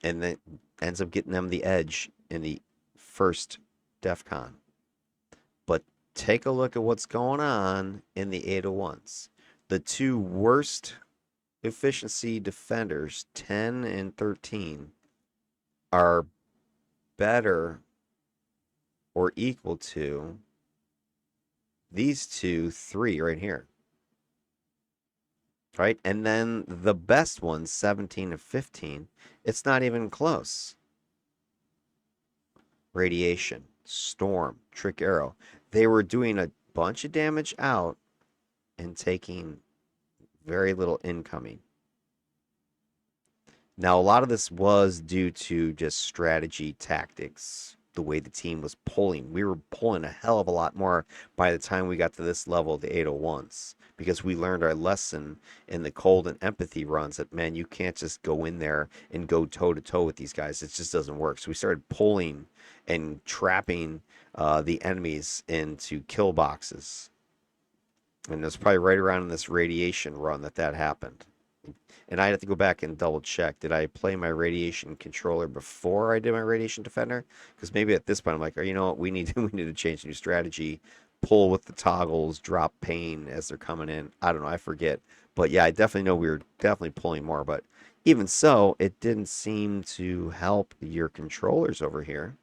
and then ends up getting them the edge in the first DEFCON. But take a look at what's going on in the 801s. The two worst efficiency defenders, 10 and 13, are better or equal to these two, 3 right here. Right? And then the best ones, 17 and 15, it's not even close. Radiation, storm, trick arrow. They were doing a bunch of damage out and taking very little incoming. Now, a lot of this was due to just strategy, tactics, the way the team was pulling. We were pulling a hell of a lot more by the time we got to this level of the 801s because we learned our lesson in the cold and empathy runs that, man, you can't just go in there and go toe to toe with these guys. It just doesn't work. So we started pulling and trapping the enemies into kill boxes. And it was probably right around in this radiation run that happened. And I have to go back and double check. Did I play my radiation controller before I did my radiation defender? Because maybe at this point I'm like, oh, you know what, we need to change a new strategy. Pull with the toggles, drop pain as they're coming in. I don't know, I forget. But yeah, I definitely know we were definitely pulling more. But even so, it didn't seem to help your controllers over here.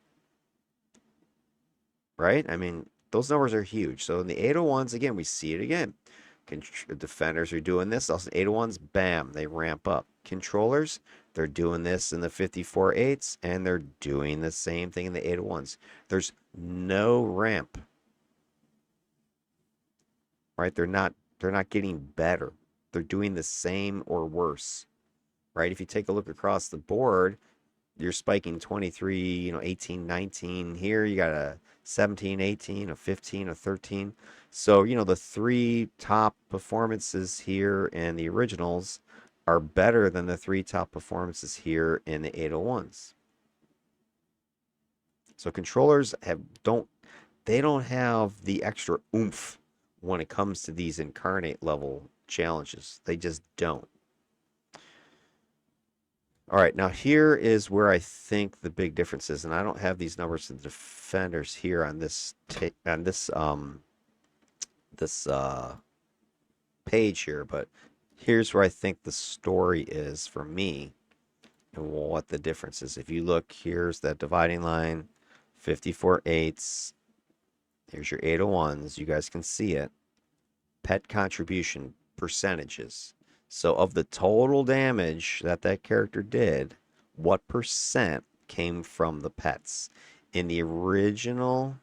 Right? I mean, those numbers are huge. So in the 801s, again, we see it again. Defenders are doing this. Also, 801s, bam, they ramp up. Controllers, they're doing this in the 54.8s, and they're doing the same thing in the 801s. There's no ramp, right? They're not getting better. They're doing the same or worse, right? If you take a look across the board, you're spiking 23, 18, 19. Here you got a 17, 18, a 15, a 13. So, the 3 top performances here in the originals are better than the 3 top performances here in the 801s. So controllers don't have the extra oomph when it comes to these incarnate level challenges. They just don't. All right, now here is where I think the big difference is, and I don't have these numbers of defenders here on this page here, but here's where I think the story is for me and what the difference is. If you look, here's that dividing line, 54.8s. Here's your 801s. You guys can see it. Pet contribution percentages. So of the total damage that character did, what percent came from the pets? In the original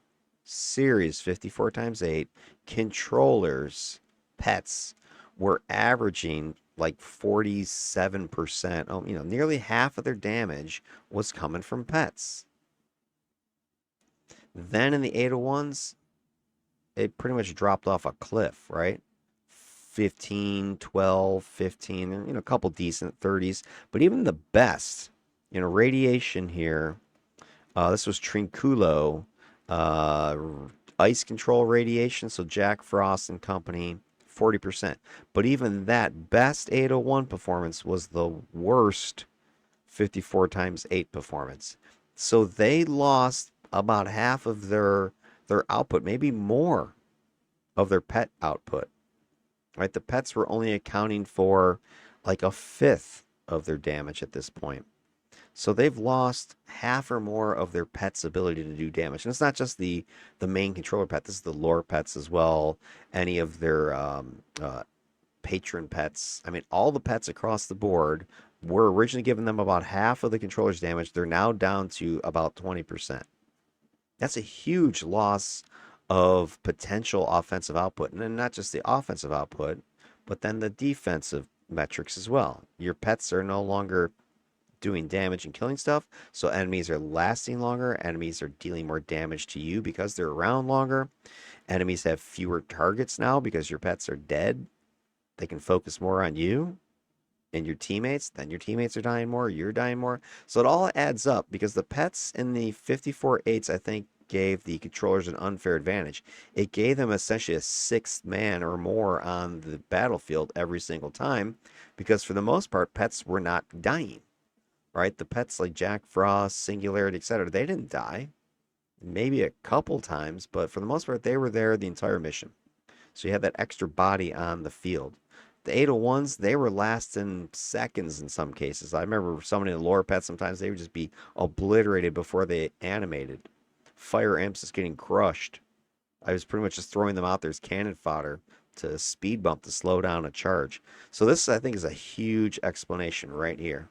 series, 54 times 8, controllers, pets, were averaging like 47%. Oh, nearly half of their damage was coming from pets. Then in the 801s, it pretty much dropped off a cliff, right? 15, 12, 15, a couple decent 30s. But even the best, radiation here, this was Trinculo, ice control radiation, so Jack Frost and company, 40%. But even that best 801 performance was the worst 54 times 8 performance. So they lost about half of their output, maybe more of their pet output. Right? The pets were only accounting for like a fifth of their damage at this point. So they've lost half or more of their pet's ability to do damage. And it's not just the main controller pet. This is the lore pets as well. Any of their patron pets. I mean, all the pets across the board were originally giving them about half of the controller's damage. They're now down to about 20%. That's a huge loss of potential offensive output. And then not just the offensive output, but then the defensive metrics as well. Your pets are no longer doing damage and killing stuff, so enemies are lasting longer. Enemies are dealing more damage to you because they're around longer. Enemies have fewer targets now because your pets are dead. They can focus more on you and your teammates. Then your teammates are dying more, you're dying more. So it all adds up because the pets in the 54.8s, I think, gave the controllers an unfair advantage. It gave them essentially a sixth man or more on the battlefield every single time because for the most part, pets were not dying. right? The pets like Jack Frost, Singularity, etc., they didn't die. Maybe a couple times, but for the most part, they were there the entire mission. So you had that extra body on the field. The 801s, they were lasting seconds in some cases. I remember summoning the lore pets, sometimes they would just be obliterated before they animated. Fire imps just getting crushed. I was pretty much just throwing them out there as cannon fodder to speed bump to slow down a charge. So this, I think, is a huge explanation right here.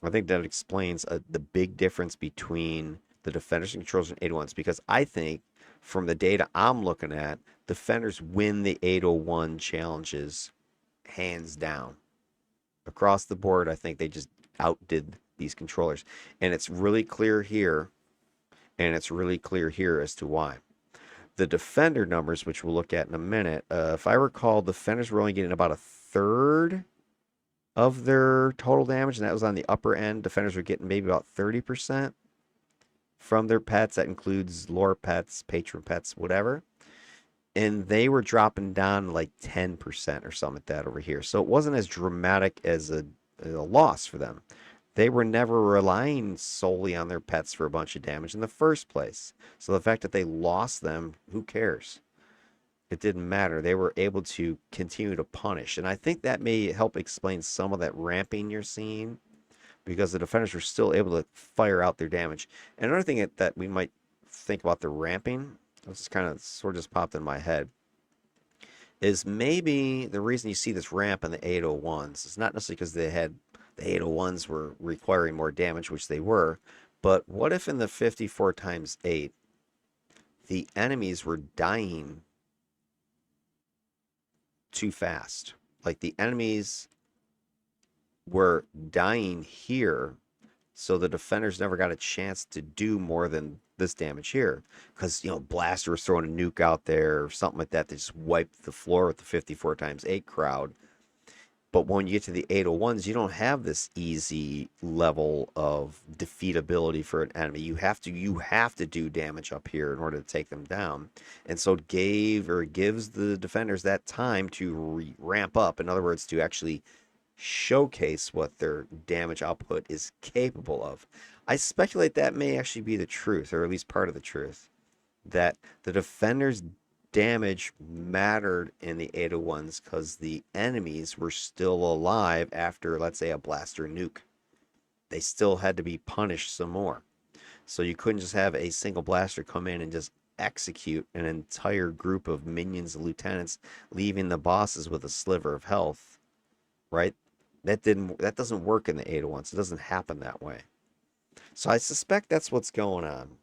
I think that explains the big difference between the defenders and controllers and 801s because I think from the data I'm looking at, defenders win the 801 challenges hands down. Across the board, I think they just outdid these controllers. And it's really clear here, and it's really clear here as to why. The defender numbers, which we'll look at in a minute, if I recall, defenders were only getting about a third of their total damage, and that was on the upper end. Defenders were getting maybe about 30% from their pets. That includes lore pets, patron pets, whatever. And they were dropping down like 10% or something like that over here. So it wasn't as dramatic as a loss for them. They were never relying solely on their pets for a bunch of damage in the first place. So the fact that they lost them, who cares? It didn't matter. They were able to continue to punish. And I think that may help explain some of that ramping you're seeing because the defenders were still able to fire out their damage. And another thing that we might think about the ramping, this is kind of sort of just popped in my head, is maybe the reason you see this ramp in the 801s is not necessarily because the 801s were requiring more damage, which they were, but what if in the 54 times 8 the enemies were dying too fast? Like the enemies were dying here, so the defenders never got a chance to do more than this damage here. Because, Blaster was throwing a nuke out there or something like that just wiped the floor with the 54 times 8 crowd. But when you get to the 801s, you don't have this easy level of defeatability for an enemy. You have to do damage up here in order to take them down. And so it gives the defenders that time to ramp up. In other words, to actually showcase what their damage output is capable of. I speculate that may actually be the truth, or at least part of the truth, that the defenders' damage mattered in the 801s because the enemies were still alive after, let's say, a blaster nuke. They still had to be punished some more. So you couldn't just have a single blaster come in and just execute an entire group of minions and lieutenants, leaving the bosses with a sliver of health, right? That doesn't work in the 801s. It doesn't happen that way. So I suspect that's what's going on.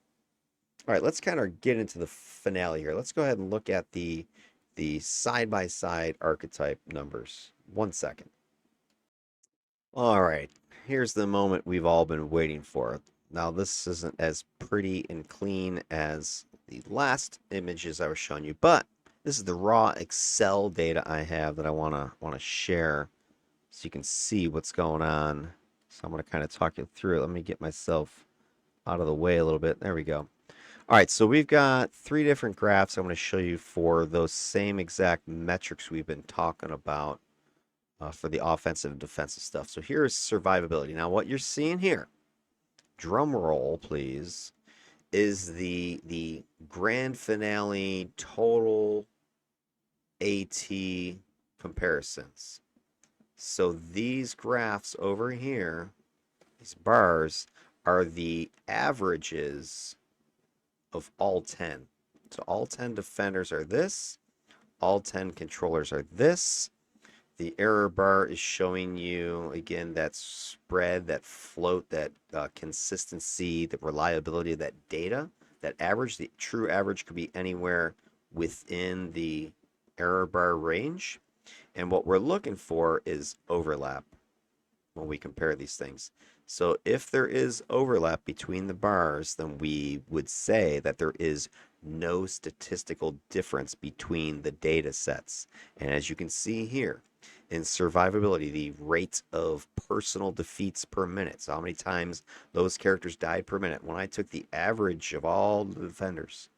All right, let's kind of get into the finale here. Let's go ahead and look at the side-by-side archetype numbers. 1 second. All right, here's the moment we've all been waiting for. Now, this isn't as pretty and clean as the last images I was showing you, but this is the raw Excel data I have that I want to share so you can see what's going on. So I'm going to kind of talk you through it. Let me get myself out of the way a little bit. There we go. All right, so we've got 3 different graphs I'm going to show you for those same exact metrics we've been talking about for the offensive and defensive stuff. So here's survivability. Now, what you're seeing here, drum roll, please, is the grand finale total AT comparisons. So these graphs over here, these bars, are the averages of all 10. So all 10 defenders are this, all 10 controllers are this. The error bar is showing you, again, that spread, that float, that consistency, the reliability of that data. That average, the true average, could be anywhere within the error bar range. And what we're looking for is overlap when we compare these things. So if there is overlap between the bars, then we would say that there is no statistical difference between the data sets. And as you can see here, in survivability, the rate of personal defeats per minute, so how many times those characters died per minute, when I took the average of all the defenders,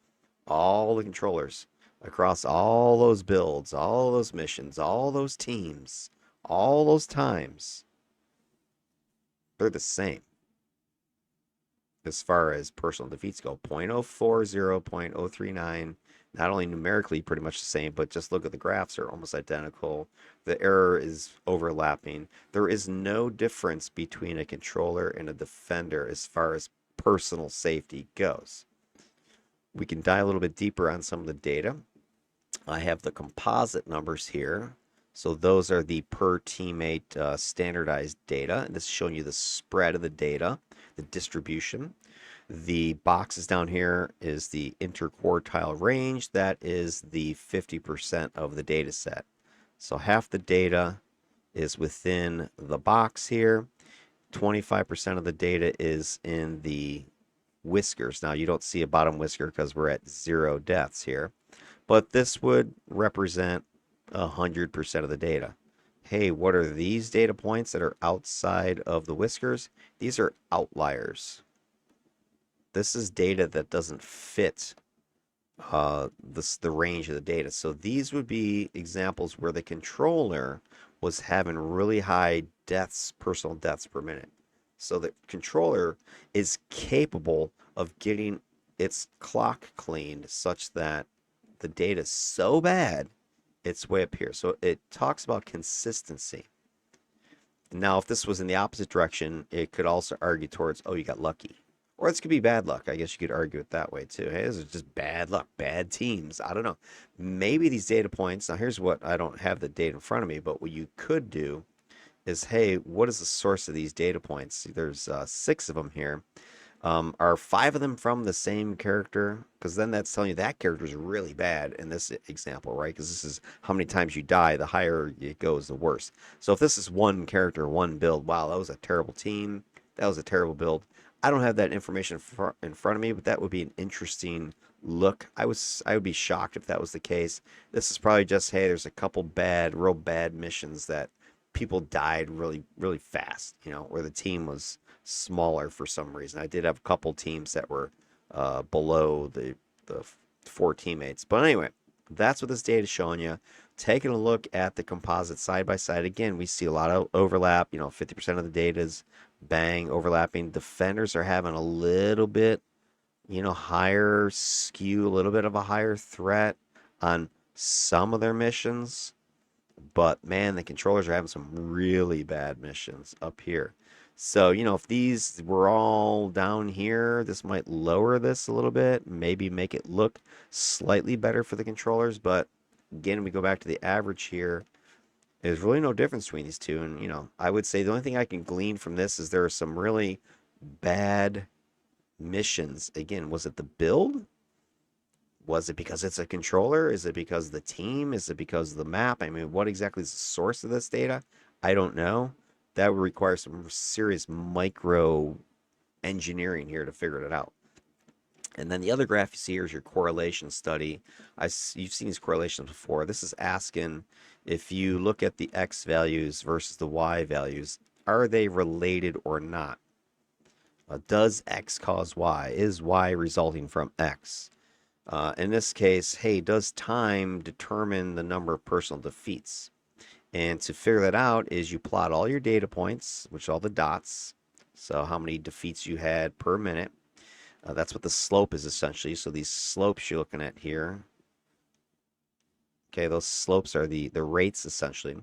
all the controllers, across all those builds, all those missions, all those teams, all those times, They're the same as far as personal defeats go. 0.040, 0.039, not only numerically pretty much the same, but just look at the graphs are almost identical. The error is overlapping. There is no difference between a controller and a defender as far as personal safety goes. We can dive a little bit deeper on some of the data. I have the composite numbers here. So those are the per teammate standardized data. And this is showing you the spread of the data, the distribution. The boxes down here is the interquartile range. That is the 50% of the data set. So half the data is within the box here. 25% of the data is in the whiskers. Now you don't see a bottom whisker because we're at 0 deaths here. But this would represent 100% of the data. Hey, what are these data points that are outside of the whiskers? These are outliers. This is data that doesn't fit the range of the data. So these would be examples where the controller was having really high deaths, personal deaths per minute. So the controller is capable of getting its clock cleaned such that the data is so bad, it's way up here. So it talks about consistency. Now, if this was in the opposite direction, it could also argue towards, oh, you got lucky. Or this could be bad luck. I guess you could argue it that way too. Hey, this is just bad luck, bad teams. I don't know. Maybe these data points, now here's what, I don't have the data in front of me, but what you could do is, hey, what is the source of these data points? There's 6 of them here. Are 5 of them from the same character? Because then that's telling you that character is really bad in this example, right? Because this is how many times you die. The higher it goes, the worse. So if this is one character, one build, wow, that was a terrible team. That was a terrible build. I don't have that information in front of me, but that would be an interesting look. I would be shocked if that was the case. This is probably just, hey, there's a couple real bad missions that people died really, really fast, where the team was smaller for some reason. I did have a couple teams that were below the 4 teammates. But anyway, that's what this data is showing you. Taking a look at the composite side by side, again, we see a lot of overlap. 50% of the data is bang overlapping. Defenders are having a little bit, higher skew, a little bit of a higher threat on some of their missions. But man, the controllers are having some really bad missions up here. So, if these were all down here, this might lower this a little bit, maybe make it look slightly better for the controllers. But again, we go back to the average here. There's really no difference between these two. And, I would say the only thing I can glean from this is there are some really bad missions. Again, was it the build? Was it because it's a controller? Is it because of the team? Is it because of the map? I mean, what exactly is the source of this data? I don't know. That would require some serious micro engineering here to figure it out. And then the other graph you see here is your correlation study. You've seen these correlations before. This is asking if you look at the X values versus the Y values, are they related or not? Does X cause Y? Is Y resulting from X? In this case, hey, does time determine the number of personal defeats? And to figure that out is you plot all your data points, which are all the dots. So how many defeats you had per minute. That's what the slope is essentially. So these slopes you're looking at here. Okay, those slopes are the rates essentially.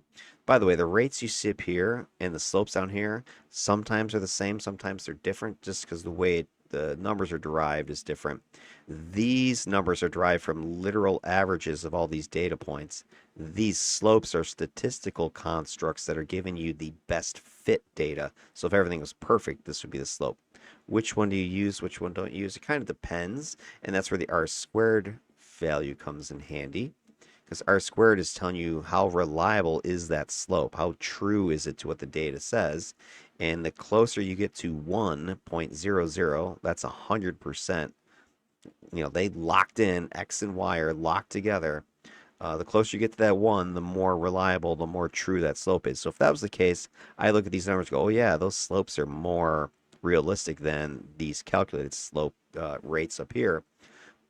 By the way, the rates you see up here and the slopes down here sometimes are the same, sometimes they're different just because the way the numbers are derived is different. These numbers are derived from literal averages of all these data points. These slopes are statistical constructs that are giving you the best fit data. So if everything was perfect, this would be the slope. Which one do you use? Which one don't you use? It kind of depends. And that's where the R-squared value comes in handy. Because R-squared is telling you how reliable is that slope? How true is it to what the data says? And the closer you get to 1.00, that's 100%. They locked in, X and Y are locked together. The closer you get to that 1, the more reliable, the more true that slope is. So if that was the case, I look at these numbers and go, oh yeah, those slopes are more realistic than these calculated slope rates up here.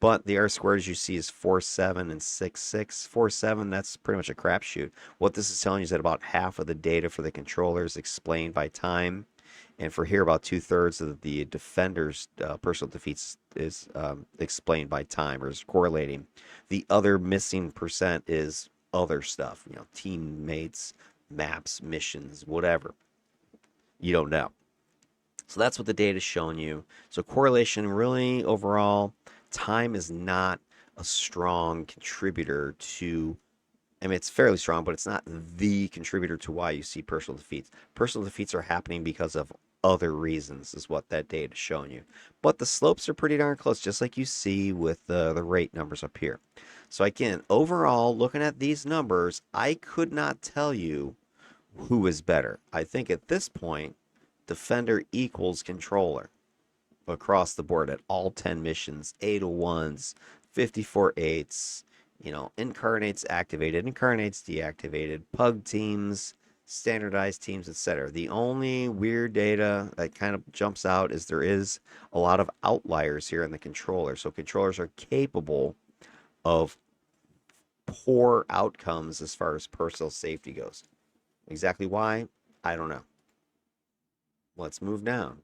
But the R-squared, as you see, is 4.7 and 6.6. 4.7, that's pretty much a crapshoot. What this is telling you is that about half of the data for the controller is explained by time, And for here, about 2/3 of the defender's personal defeats is explained by time or is correlating. The other missing percent is other stuff, teammates, maps, missions, whatever. You don't know. So that's what the data is showing you. So correlation really overall, time is not a strong contributor to, I mean, it's fairly strong, but it's not the contributor to why you see personal defeats. Personal defeats are happening because of other reasons, is what that data is showing you. But the slopes are pretty darn close, just like you see with the rate numbers up here. So again, overall, looking at these numbers, I could not tell you who is better. I think at this point, defender equals controller across the board at all 10 missions, 801s, 54 8s, incarnates activated, incarnates deactivated, pug teams, standardized teams, etc. The only weird data that kind of jumps out is there is a lot of outliers here in the controller. So controllers are capable of poor outcomes as far as personal safety goes. Exactly why? I don't know. Let's move down.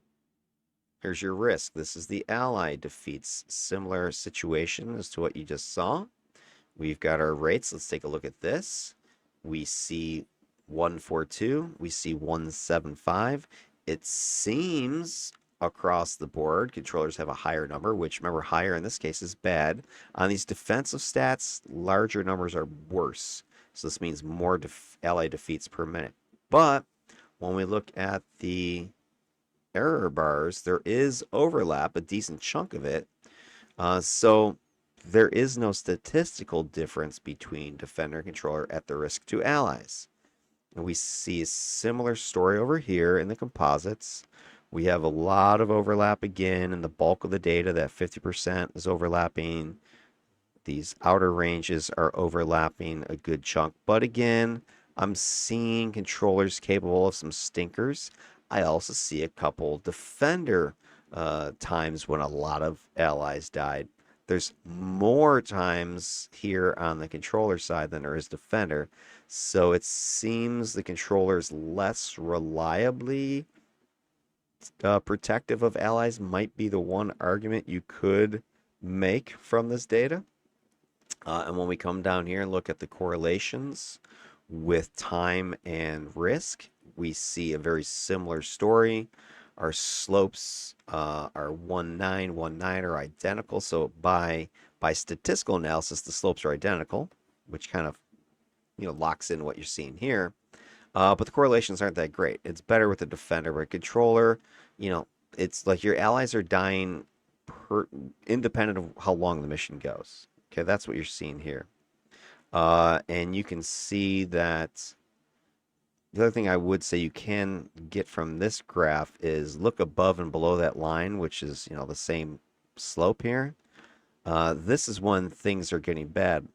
Here's your risk. This is the ally defeats. Similar situation as to what you just saw. We've got our rates. Let's take a look at this. We see 142. We see 175. It seems across the board, controllers have a higher number, which remember, higher in this case is bad. On these defensive stats, larger numbers are worse. So this means more ally defeats per minute. But when we look at the error bars, there is overlap, a decent chunk of it. So there is no statistical difference between defender and controller at the risk to allies. And we see a similar story over here in the composites. We have a lot of overlap again in the bulk of the data. That 50% is overlapping. These outer ranges are overlapping a good chunk. But again, I'm seeing controllers capable of some stinkers. I also see a couple defender times when a lot of allies died. There's more times here on the controller side than there is defender. So it seems the controller is less reliably protective of allies, might be the one argument you could make from this data. And when we come down here and look at the correlations with time and risk, we see a very similar story. Our slopes are 1.9, 1.9 are identical. So by statistical analysis, the slopes are identical, which kind of locks in what you're seeing here. But the correlations aren't that great. It's better with a defender, but a controller, it's like your allies are dying independent of how long the mission goes. Okay, that's what you're seeing here. And you can see that the other thing I would say you can get from this graph is look above and below that line, which is, the same slope here. This is when things are getting bad.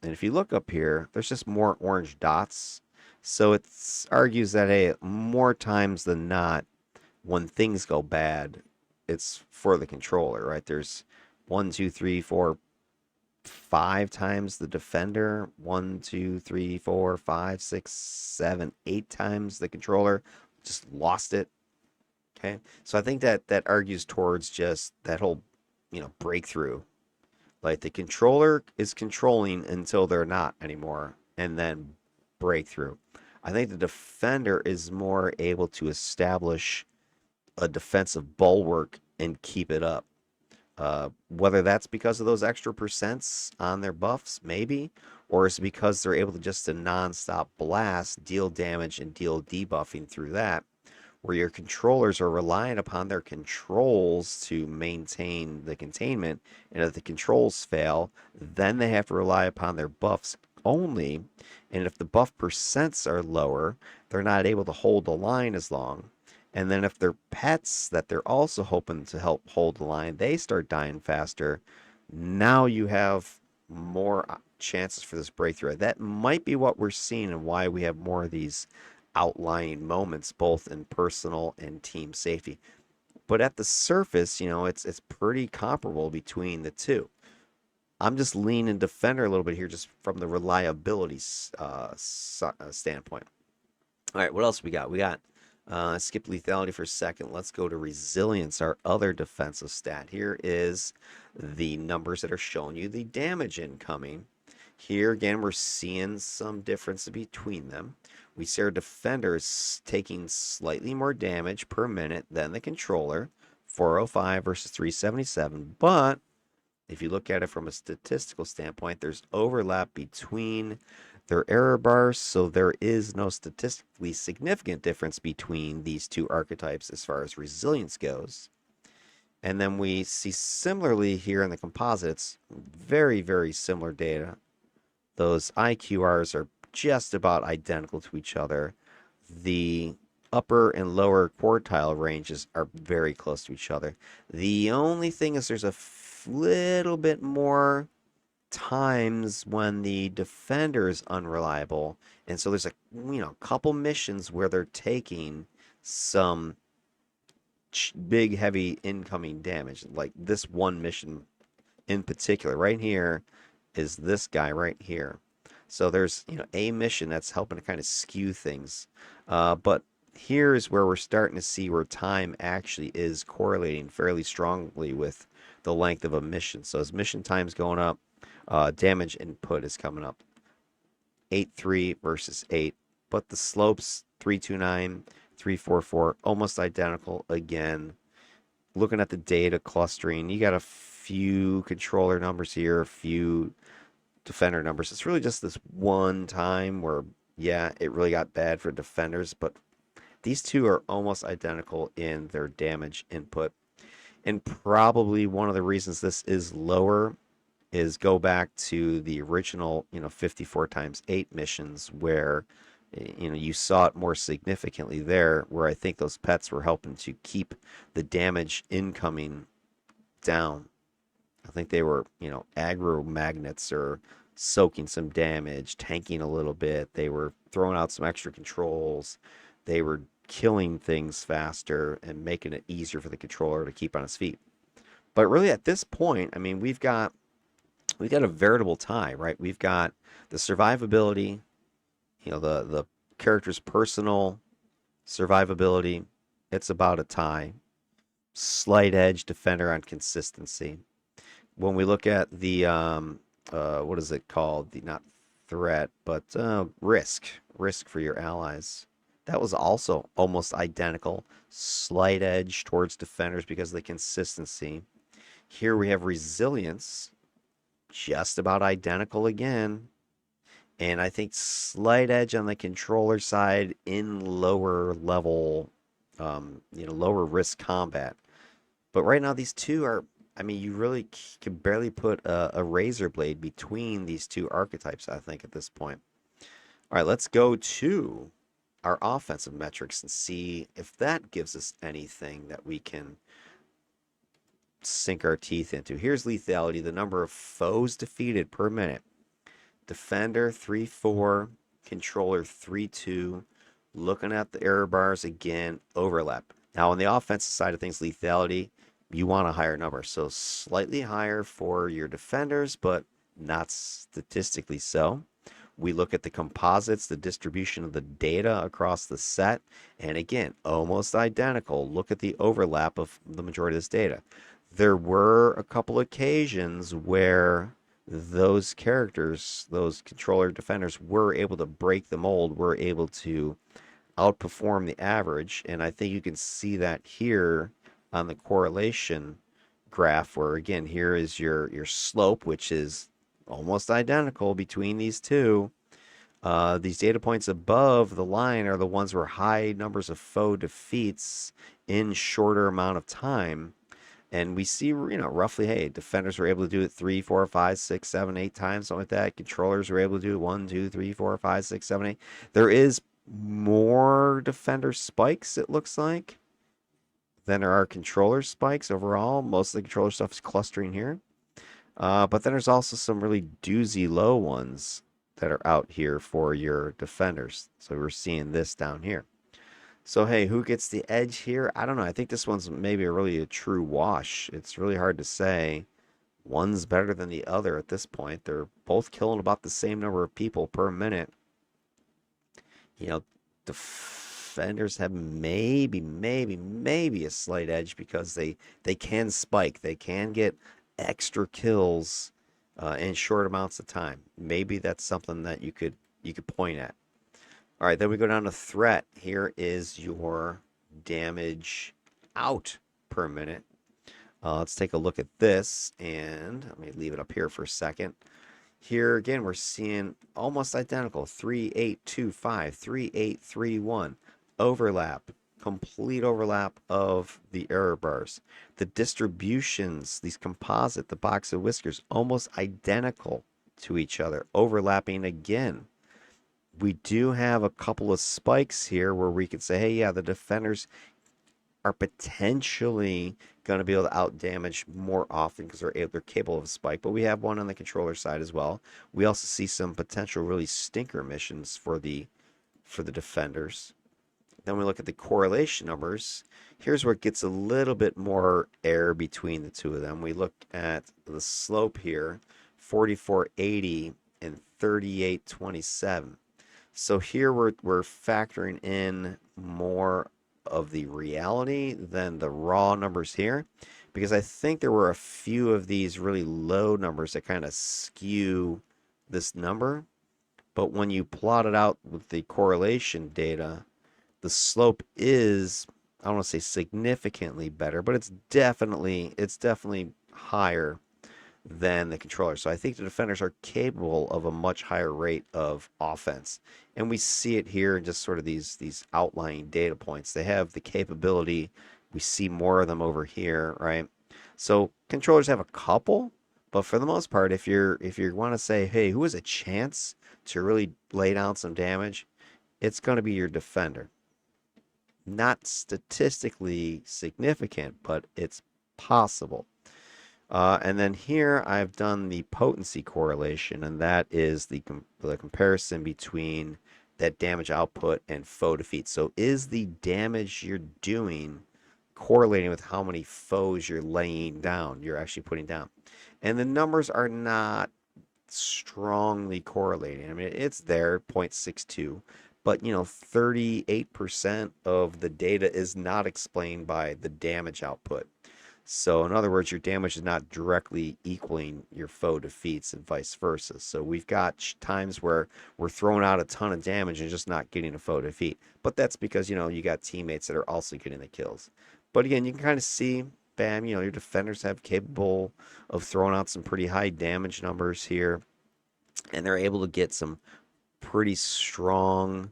And if you look up here, there's just more orange dots. So it argues that, hey, more times than not, when things go bad, it's for the controller, right? There's 1, 2, 3, 4, 5 times the defender, 1, 2, 3, 4, 5, 6, 7, 8 times the controller. Just lost it. Okay, so I think that argues towards just that whole, breakthrough. Like the controller is controlling until they're not anymore, and then breakthrough. I think the defender is more able to establish a defensive bulwark and keep it up. Whether that's because of those extra percents on their buffs, maybe, or it's because they're able to just a non-stop blast, deal damage, and deal debuffing through that, where your controllers are relying upon their controls to maintain the containment, and if the controls fail, then they have to rely upon their buffs only, and if the buff percents are lower, they're not able to hold the line as long. And then if they're pets that they're also hoping to help hold the line, they start dying faster. Now you have more chances for this breakthrough. That might be what we're seeing and why we have more of these outlying moments, both in personal and team safety. But at the surface, it's pretty comparable between the two. I'm just leaning defender a little bit here just from the reliability standpoint. All right, what else we got? We got Skip lethality for a second. Let's go to resilience, our other defensive stat. Here is the numbers that are showing you the damage incoming. Here again, we're seeing some difference between them. We see our defenders taking slightly more damage per minute than the controller, 405 versus 377. But if you look at it from a statistical standpoint, there's overlap between their error bars, so there is no statistically significant difference between these two archetypes as far as resilience goes. And then we see similarly here in the composites, very, very similar data. Those IQRs are just about identical to each other. The upper and lower quartile ranges are very close to each other. The only thing is there's a little bit more times when the defender is unreliable, and so there's a couple missions where they're taking some big heavy incoming damage, like this one mission in particular right here is this guy right here. So there's a mission that's helping to kind of skew things, but here's where we're starting to see where time actually is correlating fairly strongly with the length of a mission. So as mission time's going up, damage input is coming up. 8.3 versus 8, but the slopes 329, 344, almost identical again. Looking at the data clustering, you got a few controller numbers here, a few defender numbers. It's really just this one time where, yeah, it really got bad for defenders, but these two are almost identical in their damage input. And probably one of the reasons this is lower is go back to the original, 54 times 8 missions where, you saw it more significantly there, where I think those pets were helping to keep the damage incoming down. I think they were, aggro magnets or soaking some damage, tanking a little bit. They were throwing out some extra controls. They were killing things faster and making it easier for the controller to keep on his feet. But really at this point, I mean, we've got a veritable tie, right? We've got the survivability, the character's personal survivability. It's about a tie. Slight edge defender on consistency. When we look at the what is it called? The not threat, but risk for your allies. That was also almost identical. Slight edge towards defenders because of the consistency. Here we have resilience, just about identical again. And I think slight edge on the controller side in lower level, lower risk combat. But right now, these two are, I mean, you really can barely put a razor blade between these two archetypes, I think, at this point. All right, let's go to our offensive metrics and see if that gives us anything that we can sink our teeth into. Here's lethality, the number of foes defeated per minute. Defender 3-4, controller 3-2. Looking at the error bars again, overlap. Now on the offensive side of things, lethality, you want a higher number. So slightly higher for your defenders, but not statistically so. We look at the composites, the distribution of the data across the set, and again, almost identical. Look at the overlap of the majority of this data. There were a couple occasions where those characters, those controller defenders, were able to break the mold, were able to outperform the average, and I think you can see that here on the correlation graph, where again, here is your slope, which is almost identical between these two. These data points above the line are the ones where high numbers of foe defeats in shorter amount of time. And we see, roughly, hey, defenders were able to do it 3, 4, 5, 6, 7, 8 times, something like that. Controllers were able to do it 1, 2, 3, 4, 5, 6, 7, 8. There is more defender spikes, it looks like, than there are controller spikes overall. Most of the controller stuff is clustering here. But then there's also some really doozy low ones that are out here for your defenders. So we're seeing this down here. So, hey, who gets the edge here? I don't know. I think this one's maybe really a true wash. It's really hard to say. One's better than the other at this point. They're both killing about the same number of people per minute. defenders have maybe a slight edge because they can spike. They can get extra kills in short amounts of time. Maybe that's something that you could point at. All right, then we go down to threat. Here is your damage out per minute. Let's take a look at this, and let me leave it up here for a second. Here again, we're seeing almost identical 3825, 3831 overlap, complete overlap of the error bars. The distributions, these composite, the box of whiskers, almost identical to each other, overlapping again. We do have a couple of spikes here where we could say, hey, yeah, the defenders are potentially going to be able to out damage more often because they're capable of a spike, but we have one on the controller side as well. We also see some potential really stinker missions for the defenders. Then we look at the correlation numbers. Here's where it gets a little bit more air between the two of them. We look at the slope here, 4480 and 3827. So here we're factoring in more of the reality than the raw numbers here, because I think there were a few of these really low numbers that kind of skew this number. But when you plot it out with the correlation data, the slope is, I don't want to say significantly better, but it's definitely higher than the controller. So I think the defenders are capable of a much higher rate of offense. And we see it here in just sort of these outlying data points. They have the capability. We see more of them over here, right? So controllers have a couple, but for the most part, if you want to say, hey, who has a chance to really lay down some damage, it's going to be your defender. Not statistically significant, but it's possible. And then here I've done the potency correlation, and that is the comparison between that damage output and foe defeat. So is the damage you're doing correlating with how many foes you're laying down, you're actually putting down? And the numbers are not strongly correlating. I mean, it's there, 0.62, but 38% of the data is not explained by the damage output. So in other words, your damage is not directly equaling your foe defeats and vice versa. So we've got times where we're throwing out a ton of damage and just not getting a foe defeat. But that's because, you got teammates that are also getting the kills. But again, you can kind of see, bam, your defenders have capable of throwing out some pretty high damage numbers here. And they're able to get some pretty strong,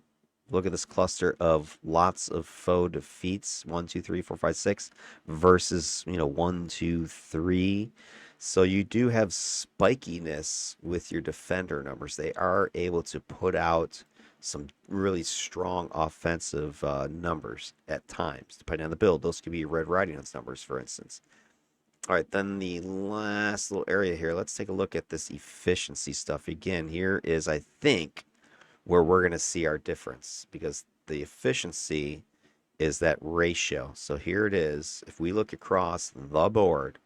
look at this cluster of lots of foe defeats, 1, 2, 3, 4, 5, 6 versus 1, 2, 3. So you do have spikiness with your defender numbers. They are able to put out some really strong offensive numbers at times, depending on the build. Those could be Red Riding Hood's numbers, for instance. All right, then the last little area here, let's take a look at this efficiency stuff. Again, here is, I think, where we're going to see our difference, because the efficiency is that ratio. So here it is. If we look across the board,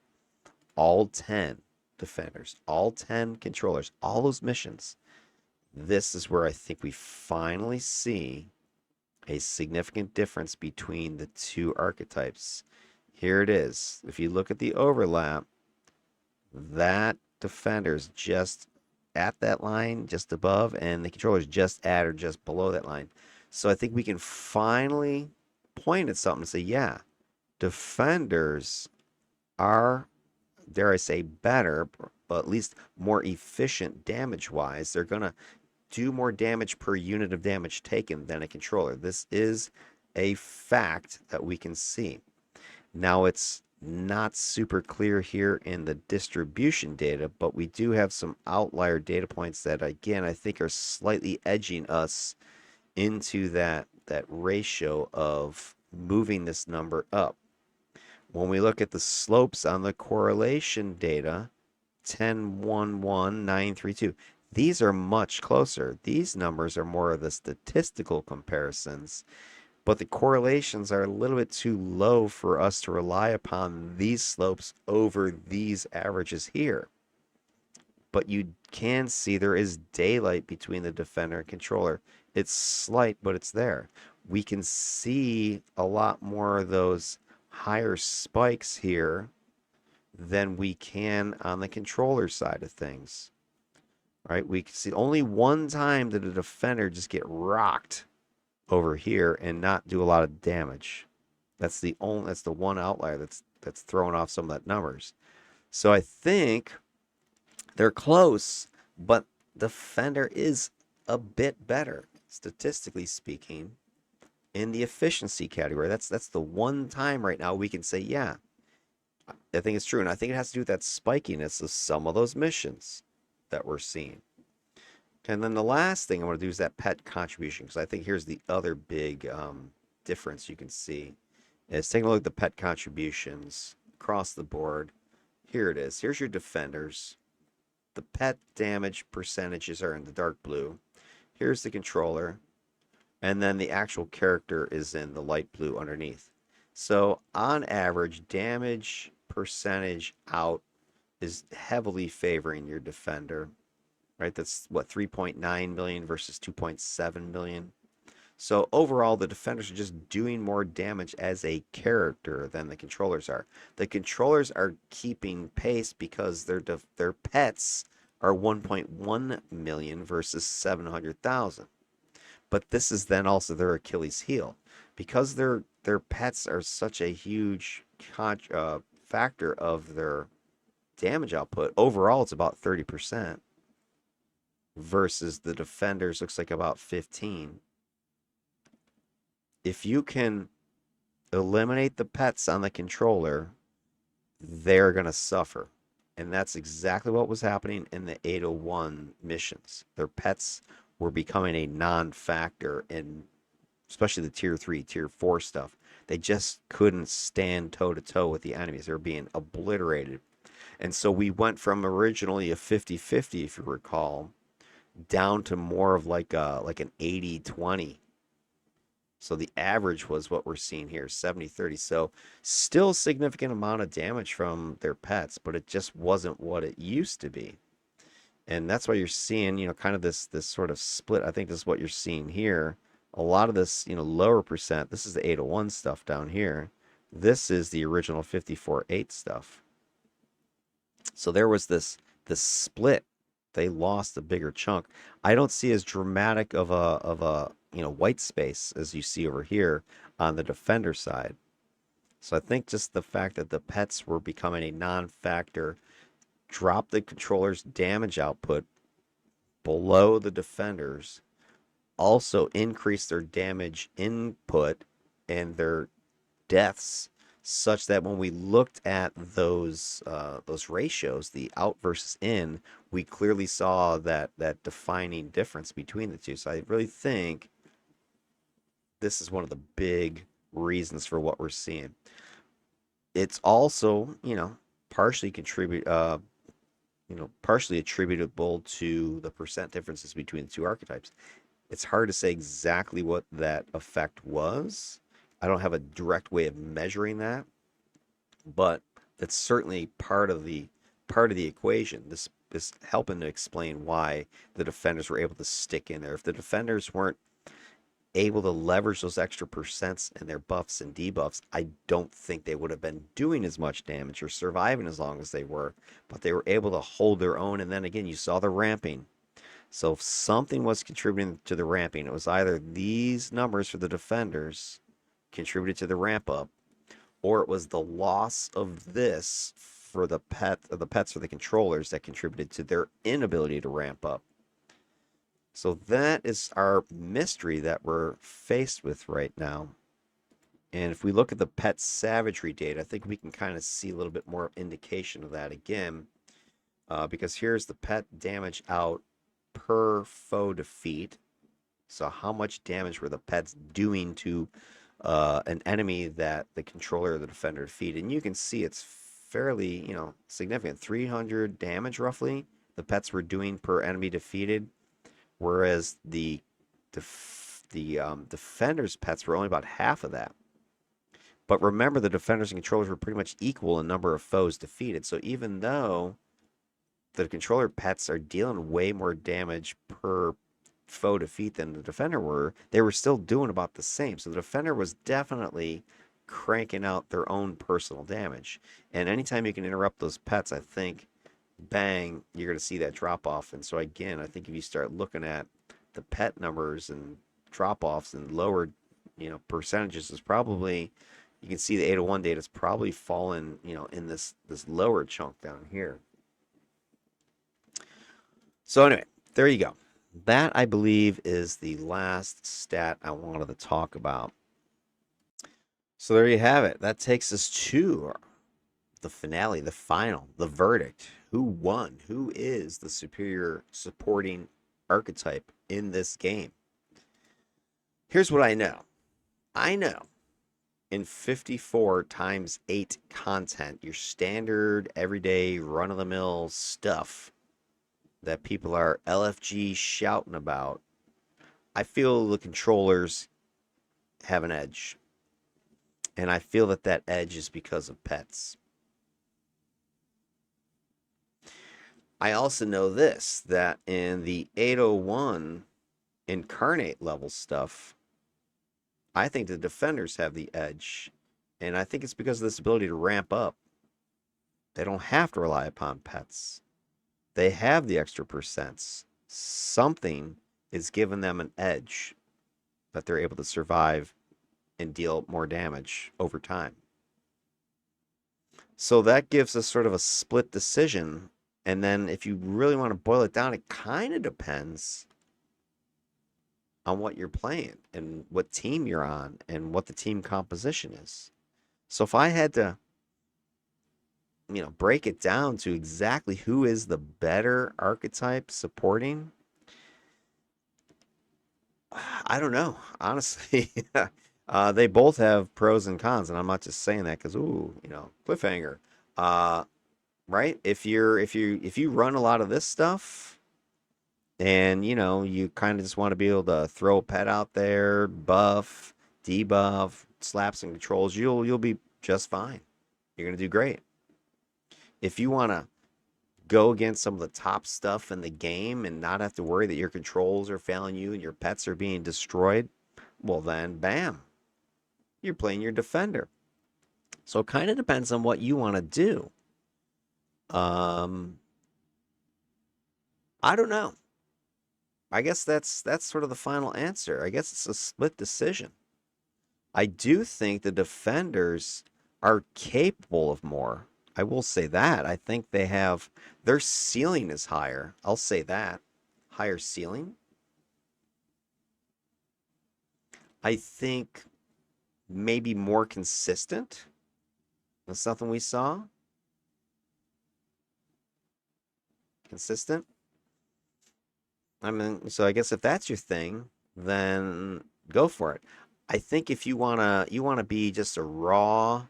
all 10 defenders, all 10 controllers, all those missions, this is where I think we finally see a significant difference between the two archetypes. Here it is. If you look at the overlap, that defender's just at that line, just above, and the controller's just at or just below that line. So I think we can finally point at something and say, yeah, defenders are, dare I say, better, but at least more efficient damage-wise. They're going to do more damage per unit of damage taken than a controller. This is a fact that we can see. Now, it's not super clear here in the distribution data, but we do have some outlier data points that, again, I think are slightly edging us into that ratio of moving this number up. When we look at the slopes on the correlation data, 10, 1, 1, 9, 3, 2, these are much closer. These numbers are more of the statistical comparisons, but the correlations are a little bit too low for us to rely upon these slopes over these averages here. but you can see there is daylight between the defender and controller. It's slight, but it's there. We can see a lot more of those higher spikes here than we can on the controller side of things. Right? We can see only one time did a defender just get rocked over here and not do a lot of damage. That's the one outlier that's throwing off some of that numbers. So I think they're close, but defender is a bit better, statistically speaking, in the efficiency category. That's the one time right now we can say, yeah, I think it's true. And I think it has to do with that spikiness of some of those missions that we're seeing. And then the last thing I want to do is that pet contribution, because I think here's the other big difference you can see. Is taking a look at the pet contributions across the board. Here it is. Here's your defenders. The pet damage percentages are in the dark blue. Here's the controller. And then the actual character is in the light blue underneath. So on average, damage percentage out is heavily favoring your defender. Right? That's what, 3.9 million versus 2.7 million. So overall, the defenders are just doing more damage as a character than the controllers are. The controllers are keeping pace because their pets are 1.1 million versus 700,000. But this is then also their Achilles heel, because their pets are such a huge factor of their damage output. Overall, it's about 30%. Versus the defenders looks like about 15. If you can eliminate the pets on the controller, they're going to suffer. And that's exactly what was happening in the 801 missions. Their pets were becoming a non-factor in especially the tier 3, tier 4 stuff. They just couldn't stand toe-to-toe with the enemies. They were being obliterated. And so we went from originally a 50-50, if you recall, down to more of like an 80-20. So the average was what we're seeing here, 70-30. So still significant amount of damage from their pets, but it just wasn't what it used to be. And that's why you're seeing, kind of this sort of split. I think this is what you're seeing here. A lot of this, lower percent, this is the 801 stuff down here. This is the original 54-8 stuff. So there was this split. They lost a bigger chunk. I don't see as dramatic of a white space as you see over here on the defender side. So I think just the fact that the pets were becoming a non-factor dropped the controller's damage output below the defenders, also increased their damage input and their deaths, such that when we looked at those ratios, the out versus in, we clearly saw that defining difference between the two. So I really think this is one of the big reasons for what we're seeing. It's also, partially partially attributable to the percent differences between the two archetypes. It's hard to say exactly what that effect was. I don't have a direct way of measuring that, but that's certainly part of the equation. This is helping to explain why the defenders were able to stick in there. If the defenders weren't able to leverage those extra percents and their buffs and debuffs, I don't think they would have been doing as much damage or surviving as long as they were. But they were able to hold their own, and then again, you saw the ramping. So if something was contributing to the ramping, it was either these numbers for the defenders contributed to the ramp up, or it was the loss of this for the pets for the controllers that contributed to their inability to ramp up. So that is our mystery that we're faced with right now. And if we look at the pet savagery data, I think we can kind of see a little bit more indication of that again, because here's the pet damage out per foe defeat. So how much damage were the pets doing to an enemy that the controller or the defender defeated? And you can see it's fairly, significant. 300 damage roughly the pets were doing per enemy defeated, whereas the defenders' pets were only about half of that. But remember, the defenders and controllers were pretty much equal in number of foes defeated. So even though the controller pets are dealing way more damage per foe defeat than the defender were, they were still doing about the same. So the defender was definitely cranking out their own personal damage. And anytime you can interrupt those pets, I think, bang, you're going to see that drop off. And so again, I think if you start looking at the pet numbers and drop offs and lower, percentages, is probably, you can see the 801 data is probably fallen, in this lower chunk down here. So anyway, there you go. That, I believe, is the last stat I wanted to talk about. So there you have it. That takes us to the finale, the final, the verdict. Who won? Who is the superior supporting archetype in this game? Here's what I know. I know in 54 times 8 content, your standard, everyday, run-of-the-mill stuff that people are LFG shouting about, I feel the controllers have an edge. And I feel that that edge is because of pets. I also know this, that in the 801 incarnate level stuff, I think the defenders have the edge. And I think it's because of this ability to ramp up. They don't have to rely upon pets. They have the extra percents. Something is giving them an edge that they're able to survive and deal more damage over time. So that gives us sort of a split decision. And then if you really want to boil it down, it kind of depends on what you're playing and what team you're on and what the team composition is. So if I had to, break it down to exactly who is the better archetype supporting, I don't know, honestly. They both have pros and cons, and I'm not just saying that because, cliffhanger. Right? If you run a lot of this stuff, and you kind of just want to be able to throw a pet out there, buff, debuff, slap some controls, you'll be just fine. You're gonna do great. If you want to go against some of the top stuff in the game and not have to worry that your controls are failing you and your pets are being destroyed, well then, bam, you're playing your defender. So it kind of depends on what you want to do. I don't know. I guess that's sort of the final answer. I guess it's a split decision. I do think the defenders are capable of more. I will say that. I think they have, their ceiling is higher. I'll say that. Higher ceiling. I think maybe more consistent. That's something we saw. Consistent. I mean, so I guess if that's your thing, then go for it. I think if you wanna be just a raw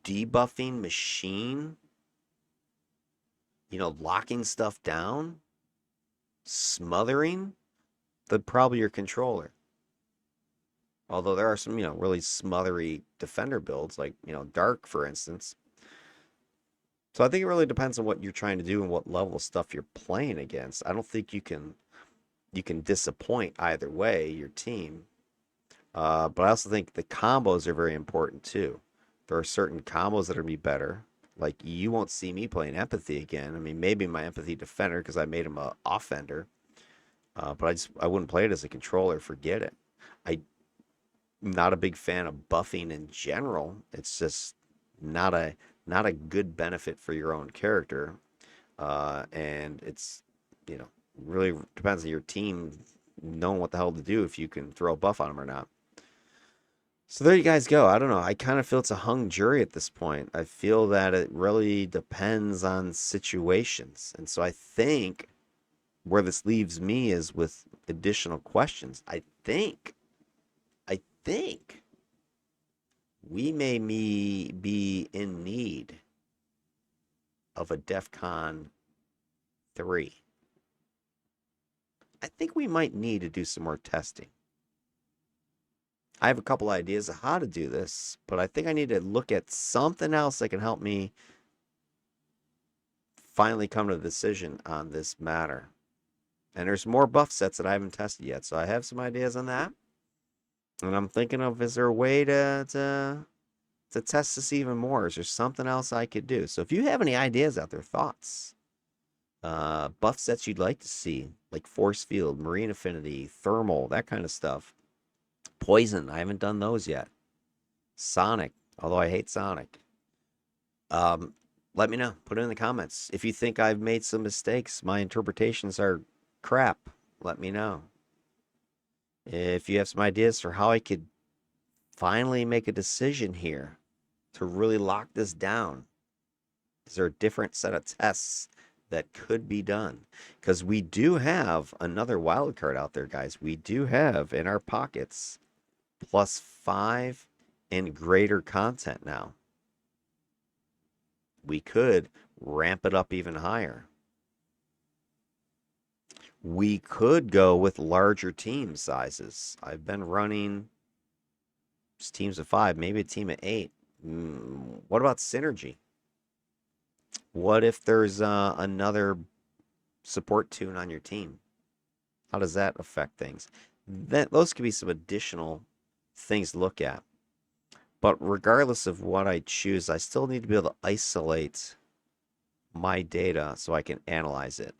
debuffing machine, locking stuff down, smothering, then probably your controller. Although there are some, really smothery defender builds, like, Dark, for instance. So I think it really depends on what you're trying to do and what level of stuff you're playing against. I don't think you can disappoint either way your team. But I also think the combos are very important too. There are certain combos that are gonna be better. Like, you won't see me playing empathy again. I mean, maybe my empathy defender because I made him a offender. But I wouldn't play it as a controller. Forget it. I'm not a big fan of buffing in general. It's just not a good benefit for your own character. And it's, really depends on your team knowing what the hell to do if you can throw a buff on them or not. So there you guys go. I don't know. I kind of feel it's a hung jury at this point. I feel that it really depends on situations. And so I think where this leaves me is with additional questions. I think we may be in need of a DEFCON 3. I think we might need to do some more testing. I have a couple ideas of how to do this, but I think I need to look at something else that can help me finally come to a decision on this matter. And there's more buff sets that I haven't tested yet, so I have some ideas on that. And I'm thinking of, is there a way to test this even more? Is there something else I could do? So if you have any ideas out there, thoughts, buff sets you'd like to see, like force field, marine affinity, thermal, that kind of stuff. Poison, I haven't done those yet. Sonic, although I hate Sonic. Um, Let me know. Put it in the comments. If you think I've made some mistakes, my interpretations are crap, let me know. If you have some ideas for how I could finally make a decision here to really lock this down, is there a different set of tests that could be done? Because we do have another wild card out there, guys. We do have in our pockets +5 and greater content now. We could ramp it up even higher. We could go with larger team sizes. I've been running just teams of 5, maybe a team of 8. What about synergy? What if there's another support toon on your team? How does that affect things? Those could be some additional things to look at. But regardless of what I choose, I still need to be able to isolate my data so I can analyze it.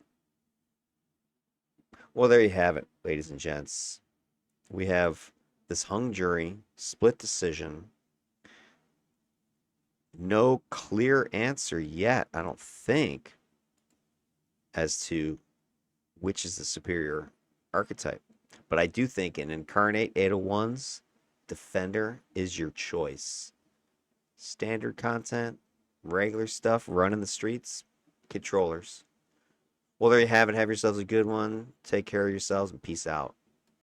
Well, there you have it, ladies and gents. We have this hung jury, split decision. No clear answer yet, I don't think, as to which is the superior archetype. But I do think in Incarnate 801s, Defender is your choice. Standard content, regular stuff, running the streets, controllers. Well, there you have it. Have yourselves a good one. Take care of yourselves and peace out.